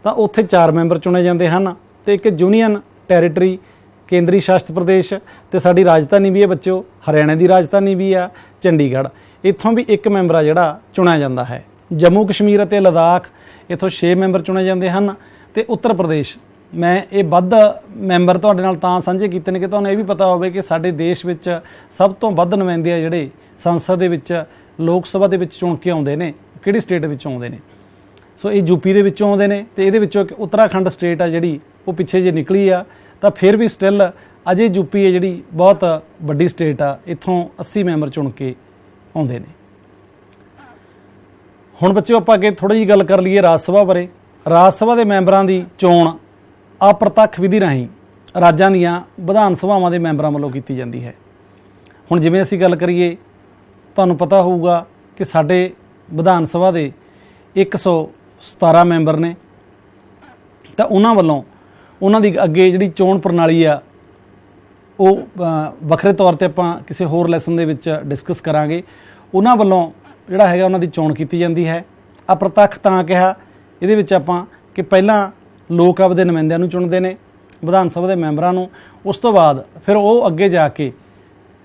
तो उत्थे 4 मैंबर चुने जाते हैं। तो एक यूनीयन टैरेटरी केंद्री शासित प्रदेश ते साडी राजधानी भी है बच्चों, हरियाणा की राजधानी भी आ चंडीगढ़, इत्थों भी एक मैंबर आ जिहड़ा चुनिया जाता है। जम्मू कश्मीर ते लद्दाख इत्थों 6 मैंबर चुने जाते हैं। तो उत्तर प्रदेश मैं ये वध मैंबर तुहाडे नाल तां साझे कीते ने कि तुहानूं ये भी पता होवे कि साडे देश विच सब तो वध नुमाइंदे आ जिहड़े संसद दे विच लोक सभा दे विच चुन के आउंदे ने, किहड़ी स्टेट विचों आउंदे ने। सो ये यूपी दे विचों आउंदे ने, ते इहदे विचों एक उत्तराखंड स्टेट आ जिहड़ी वो पिछे जे निकली आ, तो फिर भी स्टिल अजे यूपी है जी बहुत वड्डी स्टेट आ, इत्थों 80 मैंबर चुन के आउंदे ने। हुण बच्चों आपां अगे थोड़ी जी गल कर लईए राज सभा बारे। राज सभा के मैंबरां दी चोण अप्रत्यक्ष विधि राहीं राज्यां दीयां विधान सभावां दे मैंबरां वल्लों कीती जांदी है। हुण जिवें असीं गल करिए, तुहानूं पता होऊगा कि साडे विधान सभा दे 117 मैंबर ने, तो उन्हां वल्लों उन्हां दी अगे जिहड़ी चोण प्रणाली आ वो वखरे तौर पर आपां किसी होर लैसन दे विच डिस्कस करांगे। उन्हां वल्लों जिहड़ा हैगा उन्हां दी चोण कीती जांदी है। अप्रत्यक्ष तां कहा इहदे विच आपां कि पहलां लोक आपदे नुमाइंदिਆਂ ਨੂੰ चुनते हैं, विधान सभा के मैंबरां ਨੂੰ, उस तो बाद फिर वो अगे जाके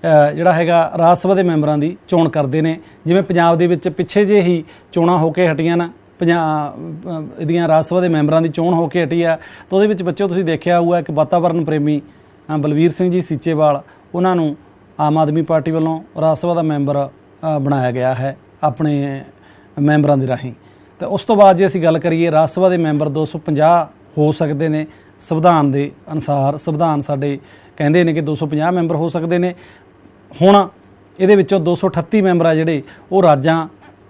जिहड़ा हैगा राज सभा के मैंबरां दी चोण करते हैं। जिवें पंजाब दे विच पिछे जे ही चोणां हो के हटियां ना, इहदियां राज सभा के मैंबरां दी चोण हो के हटी आ, तो उहदे विच बच्चों तुसीं देखिया होऊगा कि वातावरण प्रेमी बलवीर सिंह जी सीचेवाल उन्होंने आम आदमी पार्टी वालों राज सभा का मैंबर बनाया गया है अपने मैंबरां दे राहीं। तो उस तो बाद जे असीं गल करिए राज सभा के मैंबर 250 हो सकते हैं संविधान के अनुसार। संविधान साडे कहंदे ने कि 250 मैंबर हो सकते हैं। हुण इहदे विचों 238 मैंबर आ जिहड़े वो राज्यां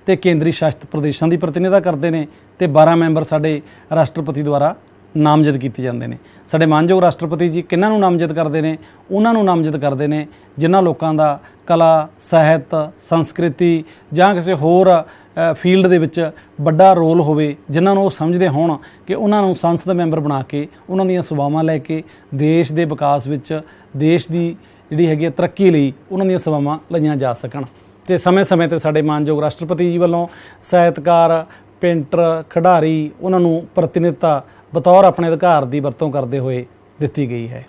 ते केंद्री शासित प्रदेशों की प्रतिनिधिता करते हैं, तो 12 मैंबर साडे राष्ट्रपति द्वारा नामजद किए जाते हैं। साडे मानयोग राष्ट्रपति जी किन्हां नूं नामजद करते हैं? उन्हां नूं नामजद करते हैं जिन्हां लोकां दा कला, ਸਾਹਿਤ, संस्कृति जां किसी होर फील्ड दे विच वड्डा रोल होवे, जिन्हां नूं समझदे होण कि उन्हां नूं संसद मैंबर बना के उन्हां दीयां सेवावां लैके देश के विकास विच, देश की जिहड़ी हैगी तरक्की लई उन्हां दीयां सेवावां लईआं जा सकण। ते समय समय ते साडे मानयोग राष्ट्रपति जी वल्लों ਸਾਹਿਤਕਾਰ, पेंटर, खिडारी उन्हां नूं प्रतिनिधिता बतौर अपने अधिकार की वरतों करते हुए दी गई है।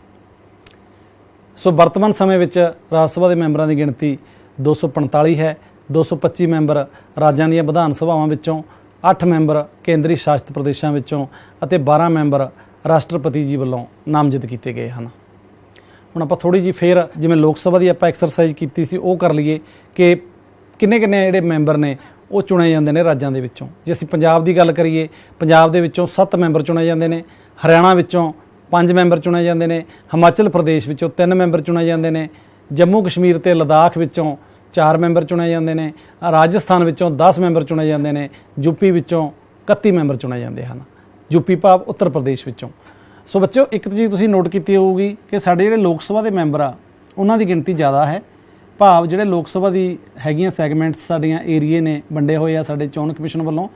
सो वर्तमान समय में राज सभा के मैंबरों की गिणती 245 है, 225 ਮੈਂਬਰ ਰਾਜਾਂ ਦੀਆਂ ਵਿਧਾਨ ਸਭਾਵਾਂ ਵਿੱਚੋਂ, 8 ਮੈਂਬਰ ਕੇਂਦਰੀ ਸ਼ਾਸਿਤ ਪ੍ਰਦੇਸ਼ਾਂ ਵਿੱਚੋਂ ਅਤੇ 12 ਮੈਂਬਰ ਰਾਸ਼ਟਰਪਤੀ ਜੀ ਵੱਲੋਂ ਨਾਮਜ਼ਦ ਕੀਤੇ ਗਏ ਹਨ। ਹੁਣ ਆਪਾਂ ਥੋੜ੍ਹੀ ਜਿਹੀ ਫਿਰ ਜਿਵੇਂ ਲੋਕ ਸਭਾ ਦੀ ਆਪਾਂ ਐਕਸਰਸਾਈਜ਼ ਕੀਤੀ ਸੀ ਉਹ ਕਰ ਲਈਏ ਕਿ ਕਿੰਨੇ ਜਿਹੜੇ ਮੈਂਬਰ ਨੇ ਉਹ ਚੁਣੇ ਜਾਂਦੇ ਨੇ ਰਾਜਾਂ ਦੇ ਵਿੱਚੋਂ। ਜੇ ਅਸੀਂ ਪੰਜਾਬ ਦੀ ਗੱਲ ਕਰੀਏ, ਪੰਜਾਬ ਦੇ ਵਿੱਚੋਂ 7 ਮੈਂਬਰ ਚੁਣੇ ਜਾਂਦੇ ਨੇ, ਹਰਿਆਣਾ ਵਿੱਚੋਂ 5 ਮੈਂਬਰ ਚੁਣੇ ਜਾਂਦੇ ਨੇ, ਹਿਮਾਚਲ ਪ੍ਰਦੇਸ਼ ਵਿੱਚੋਂ 3 ਮੈਂਬਰ ਚੁਣੇ ਜਾਂਦੇ ਨੇ, ਜੰਮੂ ਕਸ਼ਮੀਰ ਤੇ ਲਦਾਖ ਵਿੱਚੋਂ 4 ਮੈਂਬਰ ਚੁਣੇ ਜਾਂਦੇ ਨੇ, ਰਾਜਸਥਾਨ ਵਿੱਚੋਂ 10 ਮੈਂਬਰ ਚੁਣੇ ਜਾਂਦੇ ਨੇ, ਯੂਪੀ ਵਿੱਚੋਂ 31 ਮੈਂਬਰ ਚੁਣੇ ਜਾਂਦੇ ਹਨ। ਯੂਪੀ ਭਾਵ ਉੱਤਰ ਪ੍ਰਦੇਸ਼ ਵਿੱਚੋਂ। ਸੋ ਬੱਚਿਓ, ਇੱਕ ਚੀਜ਼ ਤੁਸੀਂ ਨੋਟ ਕੀਤੀ ਹੋਊਗੀ ਕਿ ਸਾਡੇ ਜਿਹੜੇ ਲੋਕ ਸਭਾ ਦੇ ਮੈਂਬਰ ਆ ਉਹਨਾਂ ਦੀ ਗਿਣਤੀ ਜ਼ਿਆਦਾ ਹੈ, ਭਾਵ ਜਿਹੜੇ ਲੋਕ ਸਭਾ ਦੀ ਹੈਗੀਆਂ ਸੈਗਮੈਂਟਸ ਸਾਡੀਆਂ ਏਰੀਏ ਨੇ ਵੰਡੇ ਹੋਏ ਆ ਸਾਡੇ ਚੋਣ ਕਮਿਸ਼ਨ ਵੱਲੋਂ,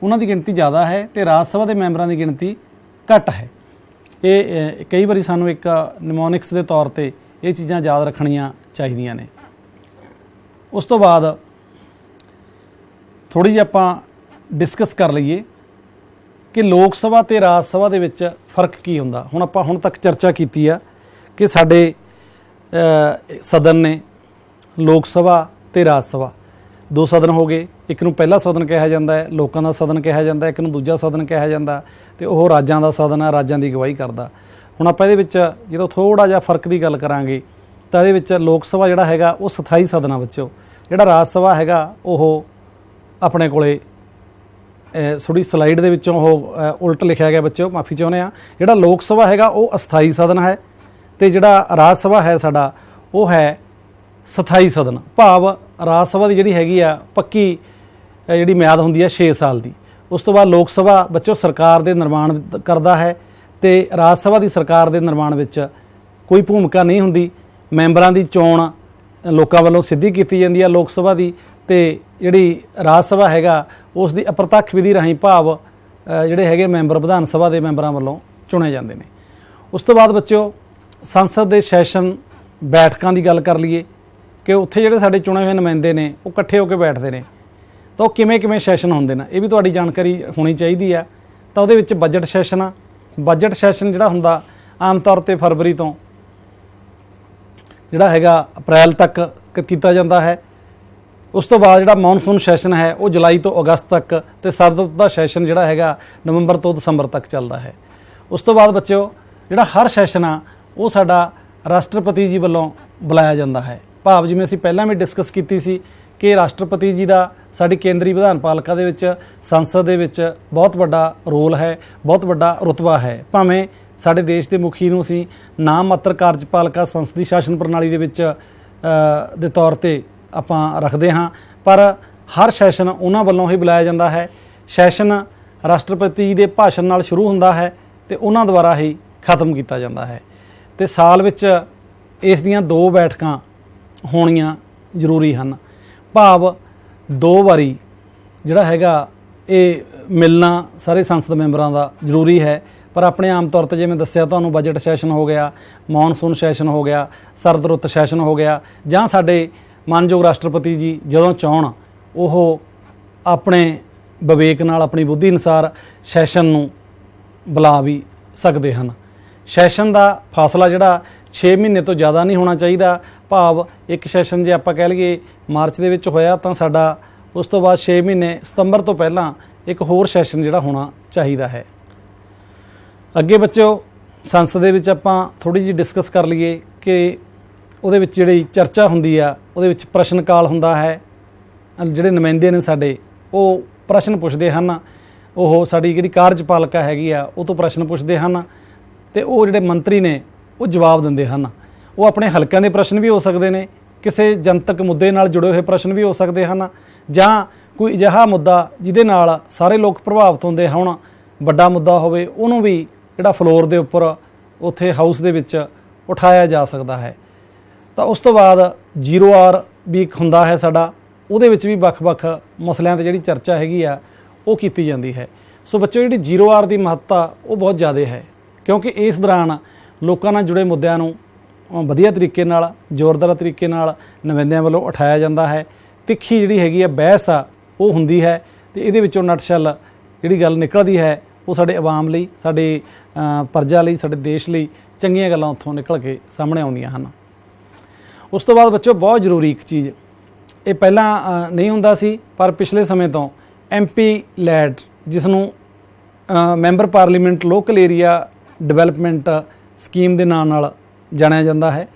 ਉਹਨਾਂ ਦੀ ਗਿਣਤੀ ਜ਼ਿਆਦਾ ਹੈ ਅਤੇ ਰਾਜ ਸਭਾ ਦੇ ਮੈਂਬਰਾਂ ਦੀ ਗਿਣਤੀ ਘੱਟ ਹੈ। ਇਹ ਕਈ ਵਾਰੀ ਸਾਨੂੰ ਇੱਕ ਨਿਮੋਨਿਕਸ ਦੇ ਤੌਰ ਤੇ ਇਹ ਚੀਜ਼ਾਂ ਯਾਦ ਰੱਖਣੀਆਂ ਚਾਹੀਦੀਆਂ ਨੇ। ਉਸ ਤੋਂ ਬਾਅਦ ਥੋੜ੍ਹੀ ਜਿਹੀ ਆਪਾਂ ਡਿਸਕਸ ਕਰ ਲਈਏ ਕਿ ਲੋਕ ਸਭਾ ਅਤੇ ਰਾਜ ਸਭਾ ਦੇ ਵਿੱਚ ਫਰਕ ਕੀ ਹੁੰਦਾ। ਹੁਣ ਆਪਾਂ ਹੁਣ ਤੱਕ ਚਰਚਾ ਕੀਤੀ ਆ ਕਿ ਸਾਡੇ ਸਦਨ ਨੇ ਲੋਕ ਸਭਾ ਅਤੇ ਰਾਜ ਸਭਾ, 2 ਸਦਨ ਹੋ ਗਏ। ਇੱਕ ਨੂੰ ਪਹਿਲਾ ਸਦਨ ਕਿਹਾ ਜਾਂਦਾ ਹੈ, ਲੋਕਾਂ ਦਾ ਸਦਨ ਕਿਹਾ ਜਾਂਦਾ, ਇੱਕ ਨੂੰ ਦੂਜਾ ਸਦਨ ਕਿਹਾ ਜਾਂਦਾ, ਅਤੇ ਉਹ ਰਾਜਾਂ ਦਾ ਸਦਨ ਹੈ, ਰਾਜਾਂ ਦੀ ਅਗਵਾਈ ਕਰਦਾ। ਹੁਣ ਆਪਾਂ ਇਹਦੇ ਵਿੱਚ ਜਦੋਂ ਥੋੜ੍ਹਾ ਜਿਹਾ ਫਰਕ ਦੀ ਗੱਲ ਕਰਾਂਗੇ ਤਾਂ ਇਹਦੇ ਵਿੱਚ ਲੋਕ ਸਭਾ ਜਿਹੜਾ ਹੈਗਾ ਉਹ ਸਥਾਈ ਸਦਨਾਂ ਵਿੱਚੋਂ, ਜਿਹੜਾ ਰਾਜ ਸਭਾ ਹੈਗਾ ਉਹ ਆਪਣੇ ਕੋਲੇ ਥੋੜ੍ਹੀ ਸਲਾਈਡ ਦੇ ਵਿੱਚੋਂ ਉਹ ਉਲਟ ਲਿਖਿਆ ਗਿਆ ਬੱਚਿਓ, ਮਾਫੀ ਚਾਹੁੰਦੇ ਹਾਂ। ਜਿਹੜਾ ਲੋਕ ਸਭਾ ਹੈਗਾ ਉਹ ਅਸਥਾਈ ਸਦਨ ਹੈ ਅਤੇ ਜਿਹੜਾ ਰਾਜ ਸਭਾ ਹੈ ਸਾਡਾ ਉਹ ਹੈ ਸਥਾਈ ਸਦਨ, ਭਾਵ ਰਾਜ ਸਭਾ ਦੀ ਜਿਹੜੀ ਹੈਗੀ ਆ ਪੱਕੀ ਜਿਹੜੀ ਮਿਆਦ ਹੁੰਦੀ ਹੈ 6 ਸਾਲ ਦੀ। ਉਸ ਤੋਂ ਬਾਅਦ ਲੋਕ ਸਭਾ ਬੱਚਿਓ ਸਰਕਾਰ ਦੇ ਨਿਰਮਾਣ ਕਰਦਾ ਹੈ ਅਤੇ ਰਾਜ ਸਭਾ ਦੀ ਸਰਕਾਰ ਦੇ ਨਿਰਮਾਣ ਵਿੱਚ ਕੋਈ ਭੂਮਿਕਾ ਨਹੀਂ ਹੁੰਦੀ। ਮੈਂਬਰਾਂ ਦੀ ਚੋਣ ਲੋਕਾਂ ਵੱਲੋਂ ਸਿੱਧੀ ਕੀਤੀ ਜਾਂਦੀ ਹੈ ਲੋਕ ਸਭਾ ਦੀ, ਅਤੇ ਜਿਹੜੀ ਰਾਜ ਸਭਾ ਹੈਗਾ ਉਸ ਦੀ ਅਪ੍ਰਤੱਖ ਵਿਧੀ ਰਾਹੀਂ, ਭਾਵ ਜਿਹੜੇ ਹੈਗੇ ਮੈਂਬਰ ਵਿਧਾਨ ਸਭਾ ਦੇ ਮੈਂਬਰਾਂ ਵੱਲੋਂ ਚੁਣੇ ਜਾਂਦੇ ਨੇ। ਉਸ ਤੋਂ ਬਾਅਦ ਬੱਚਿਓ ਸੰਸਦ ਦੇ ਸੈਸ਼ਨ ਬੈਠਕਾਂ ਦੀ ਗੱਲ ਕਰ ਲਈਏ ਕਿ ਉੱਥੇ ਜਿਹੜੇ ਸਾਡੇ ਚੁਣੇ ਹੋਏ ਨੁਮਾਇੰਦੇ ਨੇ ਉਹ ਇਕੱਠੇ ਹੋ ਕੇ ਬੈਠਦੇ ਨੇ, ਤਾਂ ਉਹ ਕਿਵੇਂ ਸੈਸ਼ਨ ਹੁੰਦੇ ਨੇ ਇਹ ਵੀ ਤੁਹਾਡੀ ਜਾਣਕਾਰੀ ਹੋਣੀ ਚਾਹੀਦੀ ਆ। ਤਾਂ ਉਹਦੇ ਵਿੱਚ ਬਜਟ ਸੈਸ਼ਨ ਆ। ਬਜਟ ਸੈਸ਼ਨ ਜਿਹੜਾ ਹੁੰਦਾ ਆਮ ਤੌਰ 'ਤੇ ਫਰਵਰੀ ਤੋਂ ਜਿਹੜਾ ਹੈਗਾ ਅਪ੍ਰੈਲ ਤੱਕ ਕੀਤਾ ਜਾਂਦਾ ਹੈ। ਉਸ ਤੋਂ ਬਾਅਦ ਜਿਹੜਾ ਮੌਨਸੂਨ ਸੈਸ਼ਨ ਹੈ ਉਹ ਜੁਲਾਈ ਤੋਂ ਅਗਸਤ ਤੱਕ, ਅਤੇ ਸਰਦ ਰੁੱਤ ਦਾ ਸੈਸ਼ਨ ਜਿਹੜਾ ਹੈਗਾ ਨਵੰਬਰ ਤੋਂ ਦਸੰਬਰ ਤੱਕ ਚੱਲਦਾ ਹੈ। ਉਸ ਤੋਂ ਬਾਅਦ ਬੱਚਿਓ ਜਿਹੜਾ ਹਰ ਸੈਸ਼ਨ ਆ ਉਹ ਸਾਡਾ ਰਾਸ਼ਟਰਪਤੀ ਜੀ ਵੱਲੋਂ ਬੁਲਾਇਆ ਜਾਂਦਾ ਹੈ, ਭਾਵ ਜਿਵੇਂ ਅਸੀਂ ਪਹਿਲਾਂ ਵੀ ਡਿਸਕਸ ਕੀਤੀ ਸੀ ਕਿ ਰਾਸ਼ਟਰਪਤੀ ਜੀ ਦਾ ਸਾਡੀ ਕੇਂਦਰੀ ਵਿਧਾਨ ਪਾਲਿਕਾ ਦੇ ਵਿੱਚ, ਸੰਸਦ ਦੇ ਵਿੱਚ ਬਹੁਤ ਵੱਡਾ ਰੋਲ ਹੈ, ਬਹੁਤ ਵੱਡਾ ਰੁਤਬਾ ਹੈ। ਭਾਵੇਂ ਸਾਡੇ ਦੇਸ਼ ਦੇ ਮੁਖੀ ਨੂੰ ਅਸੀਂ ਨਾਮ ਮਾਤਰ ਕਾਰਜਪਾਲਿਕਾ ਸੰਸਦੀ ਸ਼ਾਸਨ ਪ੍ਰਣਾਲੀ ਦੇ ਵਿੱਚ ਦੇ ਤੌਰ 'ਤੇ ਆਪਾਂ ਰੱਖਦੇ ਹਾਂ, ਪਰ ਹਰ ਸੈਸ਼ਨ ਉਹਨਾਂ ਵੱਲੋਂ ਹੀ ਬੁਲਾਇਆ ਜਾਂਦਾ ਹੈ। ਸੈਸ਼ਨ ਰਾਸ਼ਟਰਪਤੀ ਜੀ ਦੇ ਭਾਸ਼ਣ ਨਾਲ ਸ਼ੁਰੂ ਹੁੰਦਾ ਹੈ ਅਤੇ ਉਹਨਾਂ ਦੁਆਰਾ ਹੀ ਖਤਮ ਕੀਤਾ ਜਾਂਦਾ ਹੈ, ਅਤੇ ਸਾਲ ਵਿੱਚ ਇਸ ਦੀਆਂ 2 ਬੈਠਕਾਂ ਹੋਣੀਆਂ ਜ਼ਰੂਰੀ ਹਨ, ਭਾਵ 2 ਵਾਰੀ ਜਿਹੜਾ ਹੈਗਾ ਇਹ ਮਿਲਣਾ ਸਾਰੇ ਸੰਸਦ ਮੈਂਬਰਾਂ ਦਾ ਜ਼ਰੂਰੀ ਹੈ। ਪਰ ਆਪਣੇ ਆਮ ਤੌਰ 'ਤੇ ਜਿਵੇਂ ਦੱਸਿਆ ਤੁਹਾਨੂੰ, ਬਜਟ ਸੈਸ਼ਨ ਹੋ ਗਿਆ, ਮੌਨਸੂਨ ਸੈਸ਼ਨ ਹੋ ਗਿਆ, ਸਰਦ ਰੁੱਤ ਸੈਸ਼ਨ ਹੋ ਗਿਆ, ਜਾਂ ਸਾਡੇ ਮਾਨਯੋਗ ਰਾਸ਼ਟਰਪਤੀ ਜੀ ਜਦੋਂ ਚਾਹੁਣ ਉਹ ਆਪਣੇ ਵਿਵੇਕ ਨਾਲ, ਆਪਣੀ ਬੁੱਧੀ ਅਨੁਸਾਰ ਸੈਸ਼ਨ ਨੂੰ ਬੁਲਾ ਵੀ ਸਕਦੇ ਹਨ। ਸੈਸ਼ਨ ਦਾ ਫਾਸਲਾ ਜਿਹੜਾ 6 ਮਹੀਨੇ ਤੋਂ ਜ਼ਿਆਦਾ ਨਹੀਂ ਹੋਣਾ ਚਾਹੀਦਾ, ਭਾਵ ਇੱਕ ਸੈਸ਼ਨ ਜੇ ਆਪਾਂ ਕਹਿ ਲਈਏ ਮਾਰਚ ਦੇ ਵਿੱਚ ਹੋਇਆ ਤਾਂ ਸਾਡਾ ਉਸ ਤੋਂ ਬਾਅਦ 6 ਮਹੀਨੇ ਸਤੰਬਰ ਤੋਂ ਪਹਿਲਾਂ ਇੱਕ ਹੋਰ ਸੈਸ਼ਨ ਜਿਹੜਾ ਹੋਣਾ ਚਾਹੀਦਾ ਹੈ। ਅੱਗੇ ਬੱਚਿਓ ਸੰਸਦ ਦੇ ਵਿੱਚ ਆਪਾਂ ਥੋੜ੍ਹੀ ਜਿਹੀ ਡਿਸਕਸ ਕਰ ਲਈਏ ਕਿ ਉਹਦੇ ਵਿੱਚ ਜਿਹੜੀ ਚਰਚਾ ਹੁੰਦੀ ਆ ਉਹਦੇ ਵਿੱਚ ਪ੍ਰਸ਼ਨ ਕਾਲ ਹੁੰਦਾ ਹੈ। ਜਿਹੜੇ ਨੁਮਾਇੰਦੇ ਨੇ ਸਾਡੇ ਉਹ ਪ੍ਰਸ਼ਨ ਪੁੱਛਦੇ ਹਨ, ਉਹ ਸਾਡੀ ਜਿਹੜੀ ਕਾਰਜਪਾਲਿਕਾ ਹੈਗੀ ਆ ਉਹ ਤੋਂ ਪ੍ਰਸ਼ਨ ਪੁੱਛਦੇ ਹਨ, ਅਤੇ ਉਹ ਜਿਹੜੇ ਮੰਤਰੀ ਨੇ ਉਹ ਜਵਾਬ ਦਿੰਦੇ ਹਨ। ਉਹ ਆਪਣੇ ਹਲਕਿਆਂ ਦੇ ਪ੍ਰਸ਼ਨ ਵੀ ਹੋ ਸਕਦੇ ਨੇ, ਕਿਸੇ ਜਨਤਕ ਮੁੱਦੇ ਨਾਲ ਜੁੜੇ ਹੋਏ ਪ੍ਰਸ਼ਨ ਵੀ ਹੋ ਸਕਦੇ ਹਨ, ਜਾਂ ਕੋਈ ਅਜਿਹਾ ਮੁੱਦਾ ਜਿਹਦੇ ਨਾਲ ਸਾਰੇ ਲੋਕ ਪ੍ਰਭਾਵਿਤ ਹੁੰਦੇ ਹੋਣ, ਵੱਡਾ ਮੁੱਦਾ ਹੋਵੇ, ਉਹਨੂੰ ਵੀ ਜਿਹੜਾ ਫਲੋਰ ਦੇ ਉੱਪਰ ਉੱਥੇ ਹਾਊਸ ਦੇ ਵਿੱਚ ਉਠਾਇਆ ਜਾ ਸਕਦਾ ਹੈ। ਤਾਂ ਉਸ ਤੋਂ ਬਾਅਦ 0R ਵੀ ਇੱਕ ਹੁੰਦਾ ਹੈ ਸਾਡਾ, ਉਹਦੇ ਵਿੱਚ ਵੀ ਵੱਖ-ਵੱਖ ਮਸਲਿਆਂ 'ਤੇ ਜਿਹੜੀ ਚਰਚਾ ਹੈਗੀ ਆ ਉਹ ਕੀਤੀ ਜਾਂਦੀ ਹੈ। ਸੋ ਬੱਚਿਓ ਜਿਹੜੀ 0R ਦੀ ਮਹੱਤਤਾ ਉਹ ਬਹੁਤ ਜ਼ਿਆਦਾ ਹੈ, ਕਿਉਂਕਿ ਇਸ ਦੌਰਾਨ ਲੋਕਾਂ ਨਾਲ ਜੁੜੇ ਮੁੱਦਿਆਂ ਨੂੰ ਵਧੀਆ ਤਰੀਕੇ ਨਾਲ, ਜ਼ੋਰਦਾਰ ਤਰੀਕੇ ਨਾਲ ਨੁਮਾਇੰਦਿਆਂ ਵੱਲੋਂ ਉਠਾਇਆ ਜਾਂਦਾ ਹੈ। ਤਿੱਖੀ ਜਿਹੜੀ ਹੈਗੀ ਆ ਬਹਿਸ ਆ ਉਹ ਹੁੰਦੀ ਹੈ, ਅਤੇ ਇਹਦੇ ਵਿੱਚੋਂ ਨਟਸ਼ਲ ਜਿਹੜੀ ਗੱਲ ਨਿਕਲਦੀ ਹੈ ਉਹ ਸਾਡੇ ਆਵਾਮ ਲਈ, ਸਾਡੇ ਪ੍ਰਜਾ ਲਈ, ਸਾਡੇ ਦੇਸ਼ ਲਈ ਚੰਗੀਆਂ ਗੱਲਾਂ ਉੱਥੋਂ ਨਿਕਲ ਕੇ ਸਾਹਮਣੇ ਆਉਂਦੀਆਂ ਹਨ। ਉਸ ਤੋਂ ਬਾਅਦ ਬੱਚਿਓ ਬਹੁਤ ਜ਼ਰੂਰੀ ਇੱਕ ਚੀਜ਼ ਇਹ ਪਹਿਲਾਂ ਨਹੀਂ ਹੁੰਦਾ ਸੀ, ਪਰ ਪਿਛਲੇ ਸਮੇਂ ਤੋਂ MP ਲੈਟ, ਜਿਸ ਨੂੰ member parliament local area development scheme ਦੇ ਨਾਂ ਨਾਲ ਜਾਣਿਆ ਜਾਂਦਾ ਹੈ,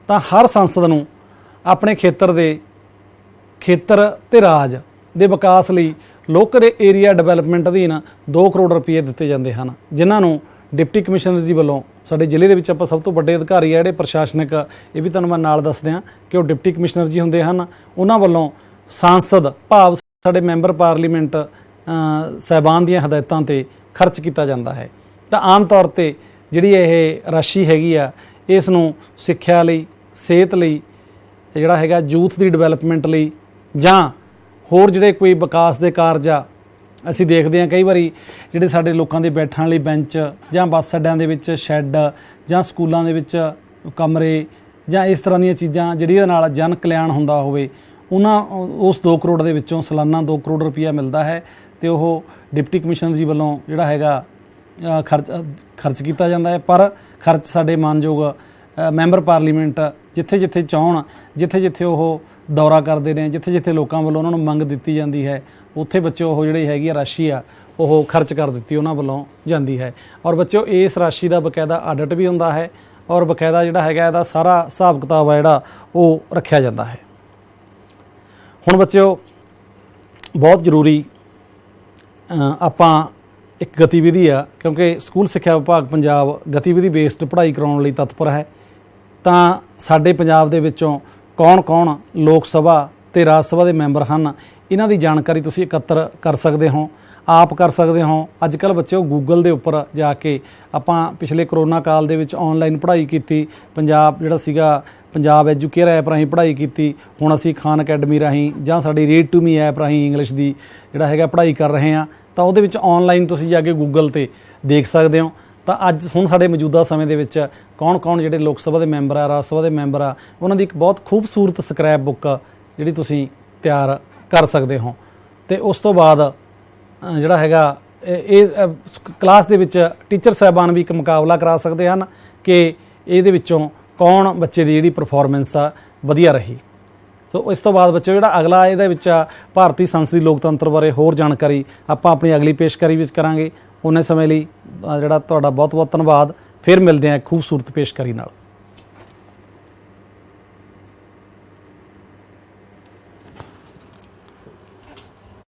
ਤਾਂ ਹਰ ਸੰਸਦ ਨੂੰ ਆਪਣੇ ਖੇਤਰ ਤੇ ਰਾਜ ਦੇ ਵਿਕਾਸ ਲਈ ਲੋਕਲ ਏਰੀਆ ਡਿਵੈਲਪਮੈਂਟ ਅਧੀਨ 2 ਕਰੋੜ ਰੁਪਏ ਦਿੱਤੇ ਜਾਂਦੇ ਹਨ, ਜਿਨ੍ਹਾਂ ਨੂੰ ਡਿਪਟੀ ਕਮਿਸ਼ਨਰ ਜੀ ਵੱਲੋਂ, ਸਾਡੇ ਜ਼ਿਲ੍ਹੇ ਦੇ ਵਿੱਚ ਆਪਾਂ ਸਭ ਤੋਂ ਵੱਡੇ ਅਧਿਕਾਰੀ ਆ ਜਿਹੜੇ ਪ੍ਰਸ਼ਾਸਨਿਕ, ਇਹ ਵੀ ਤੁਹਾਨੂੰ ਮੈਂ ਨਾਲ ਦੱਸ ਦਿਆਂ ਕਿ ਉਹ ਡਿਪਟੀ ਕਮਿਸ਼ਨਰ ਜੀ ਹੁੰਦੇ ਹਨ, ਉਹਨਾਂ ਵੱਲੋਂ ਸਾਂਸਦ ਭਾਵ ਸਾਡੇ ਮੈਂਬਰ ਪਾਰਲੀਮੈਂਟ ਸਾਹਿਬਾਨ ਦੀਆਂ ਹਦਾਇਤਾਂ ਤੇ ਖਰਚ ਕੀਤਾ ਜਾਂਦਾ ਹੈ। ਤਾਂ ਆਮ ਤੌਰ ਤੇ ਜਿਹੜੀ ਇਹ ਰਾਸ਼ੀ ਹੈਗੀ ਆ, ਇਸ ਨੂੰ ਸਿੱਖਿਆ ਲਈ, ਸਿਹਤ ਲਈ, ਜਿਹੜਾ ਹੈਗਾ ਯੂਥ ਦੀ ਡਿਵੈਲਪਮੈਂਟ ਲਈ, ਜਾਂ ਹੋਰ ਜਿਹੜੇ ਕੋਈ ਵਿਕਾਸ ਦੇ ਕਾਰਜ ਆ, ਅਸੀਂ ਦੇਖਦੇ ਹਾਂ ਕਈ ਵਾਰੀ ਜਿਹੜੇ ਸਾਡੇ ਲੋਕਾਂ ਦੇ ਬੈਠਣ ਲਈ ਬੈਂਚ, ਜਾਂ ਬੱਸ ਅੱਡਿਆਂ ਦੇ ਵਿੱਚ ਸ਼ੈੱਡ, ਜਾਂ ਸਕੂਲਾਂ ਦੇ ਵਿੱਚ ਕਮਰੇ, ਜਾਂ ਇਸ ਤਰ੍ਹਾਂ ਦੀਆਂ ਚੀਜ਼ਾਂ ਜਿਹੜੀਆਂ ਨਾਲ ਜਨ ਕਲਿਆਣ ਹੁੰਦਾ ਹੋਵੇ, ਉਸ 2 ਕਰੋੜ ਦੇ ਵਿੱਚੋਂ ਸਾਲਾਨਾ 2 ਕਰੋੜ ਰੁਪਈਆ ਮਿਲਦਾ ਹੈ, ਤੇ ਉਹ ਡਿਪਟੀ ਕਮਿਸ਼ਨਰ ਜੀ ਵੱਲੋਂ ਜਿਹੜਾ ਹੈਗਾ ਖਰਚ ਕੀਤਾ ਜਾਂਦਾ ਹੈ। ਪਰ ਖਰਚ ਸਾਡੇ ਮਾਨਯੋਗ ਮੈਂਬਰ ਪਾਰਲੀਮੈਂਟ ਜਿੱਥੇ ਜਿੱਥੇ ਚਾਹਣ, ਜਿੱਥੇ ਜਿੱਥੇ ਉਹ ਦੌਰਾ ਕਰਦੇ ਨੇ, ਜਿੱਥੇ ਜਿੱਥੇ ਲੋਕਾਂ ਵੱਲੋਂ ਉਹਨਾਂ ਨੂੰ ਮੰਗ ਦਿੱਤੀ ਜਾਂਦੀ ਹੈ, ਉੱਥੇ ਬੱਚੇ ਉਹ ਜਿਹੜੀ ਹੈਗੀ ਆ ਰਾਸ਼ੀ ਆ ਉਹ ਖਰਚ ਕਰ ਦਿੱਤੀ ਉਹਨਾਂ ਵੱਲੋਂ ਜਾਂਦੀ ਹੈ। ਔਰ ਬੱਚਿਓ ਇਸ ਰਾਸ਼ੀ ਦਾ ਬਕਾਇਦਾ ਆਡਿਟ ਵੀ ਹੁੰਦਾ ਹੈ, ਔਰ ਬਕਾਇਦਾ ਜਿਹੜਾ ਹੈਗਾ ਇਹਦਾ ਸਾਰਾ ਹਿਸਾਬ ਕਿਤਾਬ ਆ ਜਿਹੜਾ ਉਹ ਰੱਖਿਆ ਜਾਂਦਾ ਹੈ। ਹੁਣ ਬੱਚਿਓ ਬਹੁਤ ਜ਼ਰੂਰੀ ਆਪਾਂ ਇੱਕ ਗਤੀਵਿਧੀ ਆ, ਕਿਉਂਕਿ ਸਕੂਲ ਸਿੱਖਿਆ ਵਿਭਾਗ ਪੰਜਾਬ ਗਤੀਵਿਧੀ ਬੇਸਡ ਪੜ੍ਹਾਈ ਕਰਾਉਣ ਲਈ ਤਤਪਰ ਹੈ, ਤਾਂ ਸਾਡੇ ਪੰਜਾਬ ਦੇ ਵਿੱਚੋਂ ਕੌਣ-ਕੌਣ ਲੋਕ ਸਭਾ ਤੇ ਰਾਜ ਸਭਾ ਦੇ ਮੈਂਬਰ ਹਨ, ਇਹਨਾਂ ਦੀ ਜਾਣਕਾਰੀ ਤੁਸੀਂ ਇਕੱਤਰ ਕਰ ਸਕਦੇ ਹੋ, ਆਪ ਕਰ ਸਕਦੇ ਹੋ। ਅੱਜ ਕੱਲ੍ਹ ਬੱਚਿਓ ਗੂਗਲ ਦੇ ਉੱਪਰ ਜਾ ਕੇ ਆਪਾਂ ਪਿਛਲੇ ਕਰੋਨਾ ਕਾਲ ਦੇ ਵਿੱਚ ਆਨਲਾਈਨ ਪੜ੍ਹਾਈ ਕੀਤੀ, ਪੰਜਾਬ ਐਜੂਕੇਅਰ ਐਪ ਰਾਹੀਂ ਪੜ੍ਹਾਈ ਕੀਤੀ, ਹੁਣ ਅਸੀਂ ਖਾਨ ਅਕੈਡਮੀ ਰਾਹੀਂ ਜਾਂ ਸਾਡੀ ਰੀਡ ਟੂ ਮੀ ਐਪ ਰਾਹੀਂ ਇੰਗਲਿਸ਼ ਦੀ ਜਿਹੜਾ ਹੈਗਾ ਪੜ੍ਹਾਈ ਕਰ ਰਹੇ ਹਾਂ, ਤਾਂ ਉਹਦੇ ਵਿੱਚ ਆਨਲਾਈਨ ਤੁਸੀਂ ਜਾ ਕੇ ਗੂਗਲ ਤੇ ਦੇਖ ਸਕਦੇ ਹੋ। ਤਾਂ ਅੱਜ ਹੁਣ ਸਾਡੇ ਮੌਜੂਦਾ ਸਮੇਂ ਦੇ ਵਿੱਚ ਕੌਣ-ਕੌਣ ਜਿਹੜੇ ਲੋਕ ਸਭਾ ਦੇ ਮੈਂਬਰ ਆ, ਰਾਜ ਸਭਾ ਦੇ ਮੈਂਬਰ ਆ, ਉਹਨਾਂ ਦੀ ਇੱਕ ਬਹੁਤ ਖੂਬਸੂਰਤ ਸਕ੍ਰੈਪ ਬੁੱਕ ਜਿਹੜੀ ਤੁਸੀਂ ਤਿਆਰ ਕਰ ਸਕਦੇ ਹੋ। ਤੇ ਉਸ ਤੋਂ ਬਾਅਦ ਜਿਹੜਾ ਹੈਗਾ ਇਹ ਕਲਾਸ ਦੇ ਵਿੱਚ ਟੀਚਰ ਸਾਹਿਬਾਨ ਵੀ ਇੱਕ ਮੁਕਾਬਲਾ ਕਰਾ ਸਕਦੇ ਹਨ ਕਿ ਇਹਦੇ ਵਿੱਚੋਂ ਕੌਣ ਬੱਚੇ ਦੀ ਜਿਹੜੀ ਪਰਫਾਰਮੈਂਸ ਆ ਵਧੀਆ ਰਹੀ। ਸੋ ਇਸ ਤੋਂ ਬਾਅਦ ਬੱਚੇ ਜਿਹੜਾ ਅਗਲਾ ਇਹਦੇ ਵਿੱਚ ਭਾਰਤੀ ਸੰਸਦੀ ਲੋਕਤੰਤਰ ਬਾਰੇ ਹੋਰ ਜਾਣਕਾਰੀ ਆਪਾਂ ਆਪਣੀ ਅਗਲੀ ਪੇਸ਼ਕਾਰੀ ਵਿੱਚ ਕਰਾਂਗੇ। ਉਨੇ ਸਮੇਂ ਲਈ ਜਿਹੜਾ ਤੁਹਾਡਾ ਬਹੁਤ ਬਹੁਤ ਧੰਨਵਾਦ। ਫਿਰ ਮਿਲਦੇ ਹਾਂ ਇੱਕ ਖੂਬਸੂਰਤ ਪੇਸ਼ਕਾਰੀ ਨਾਲ।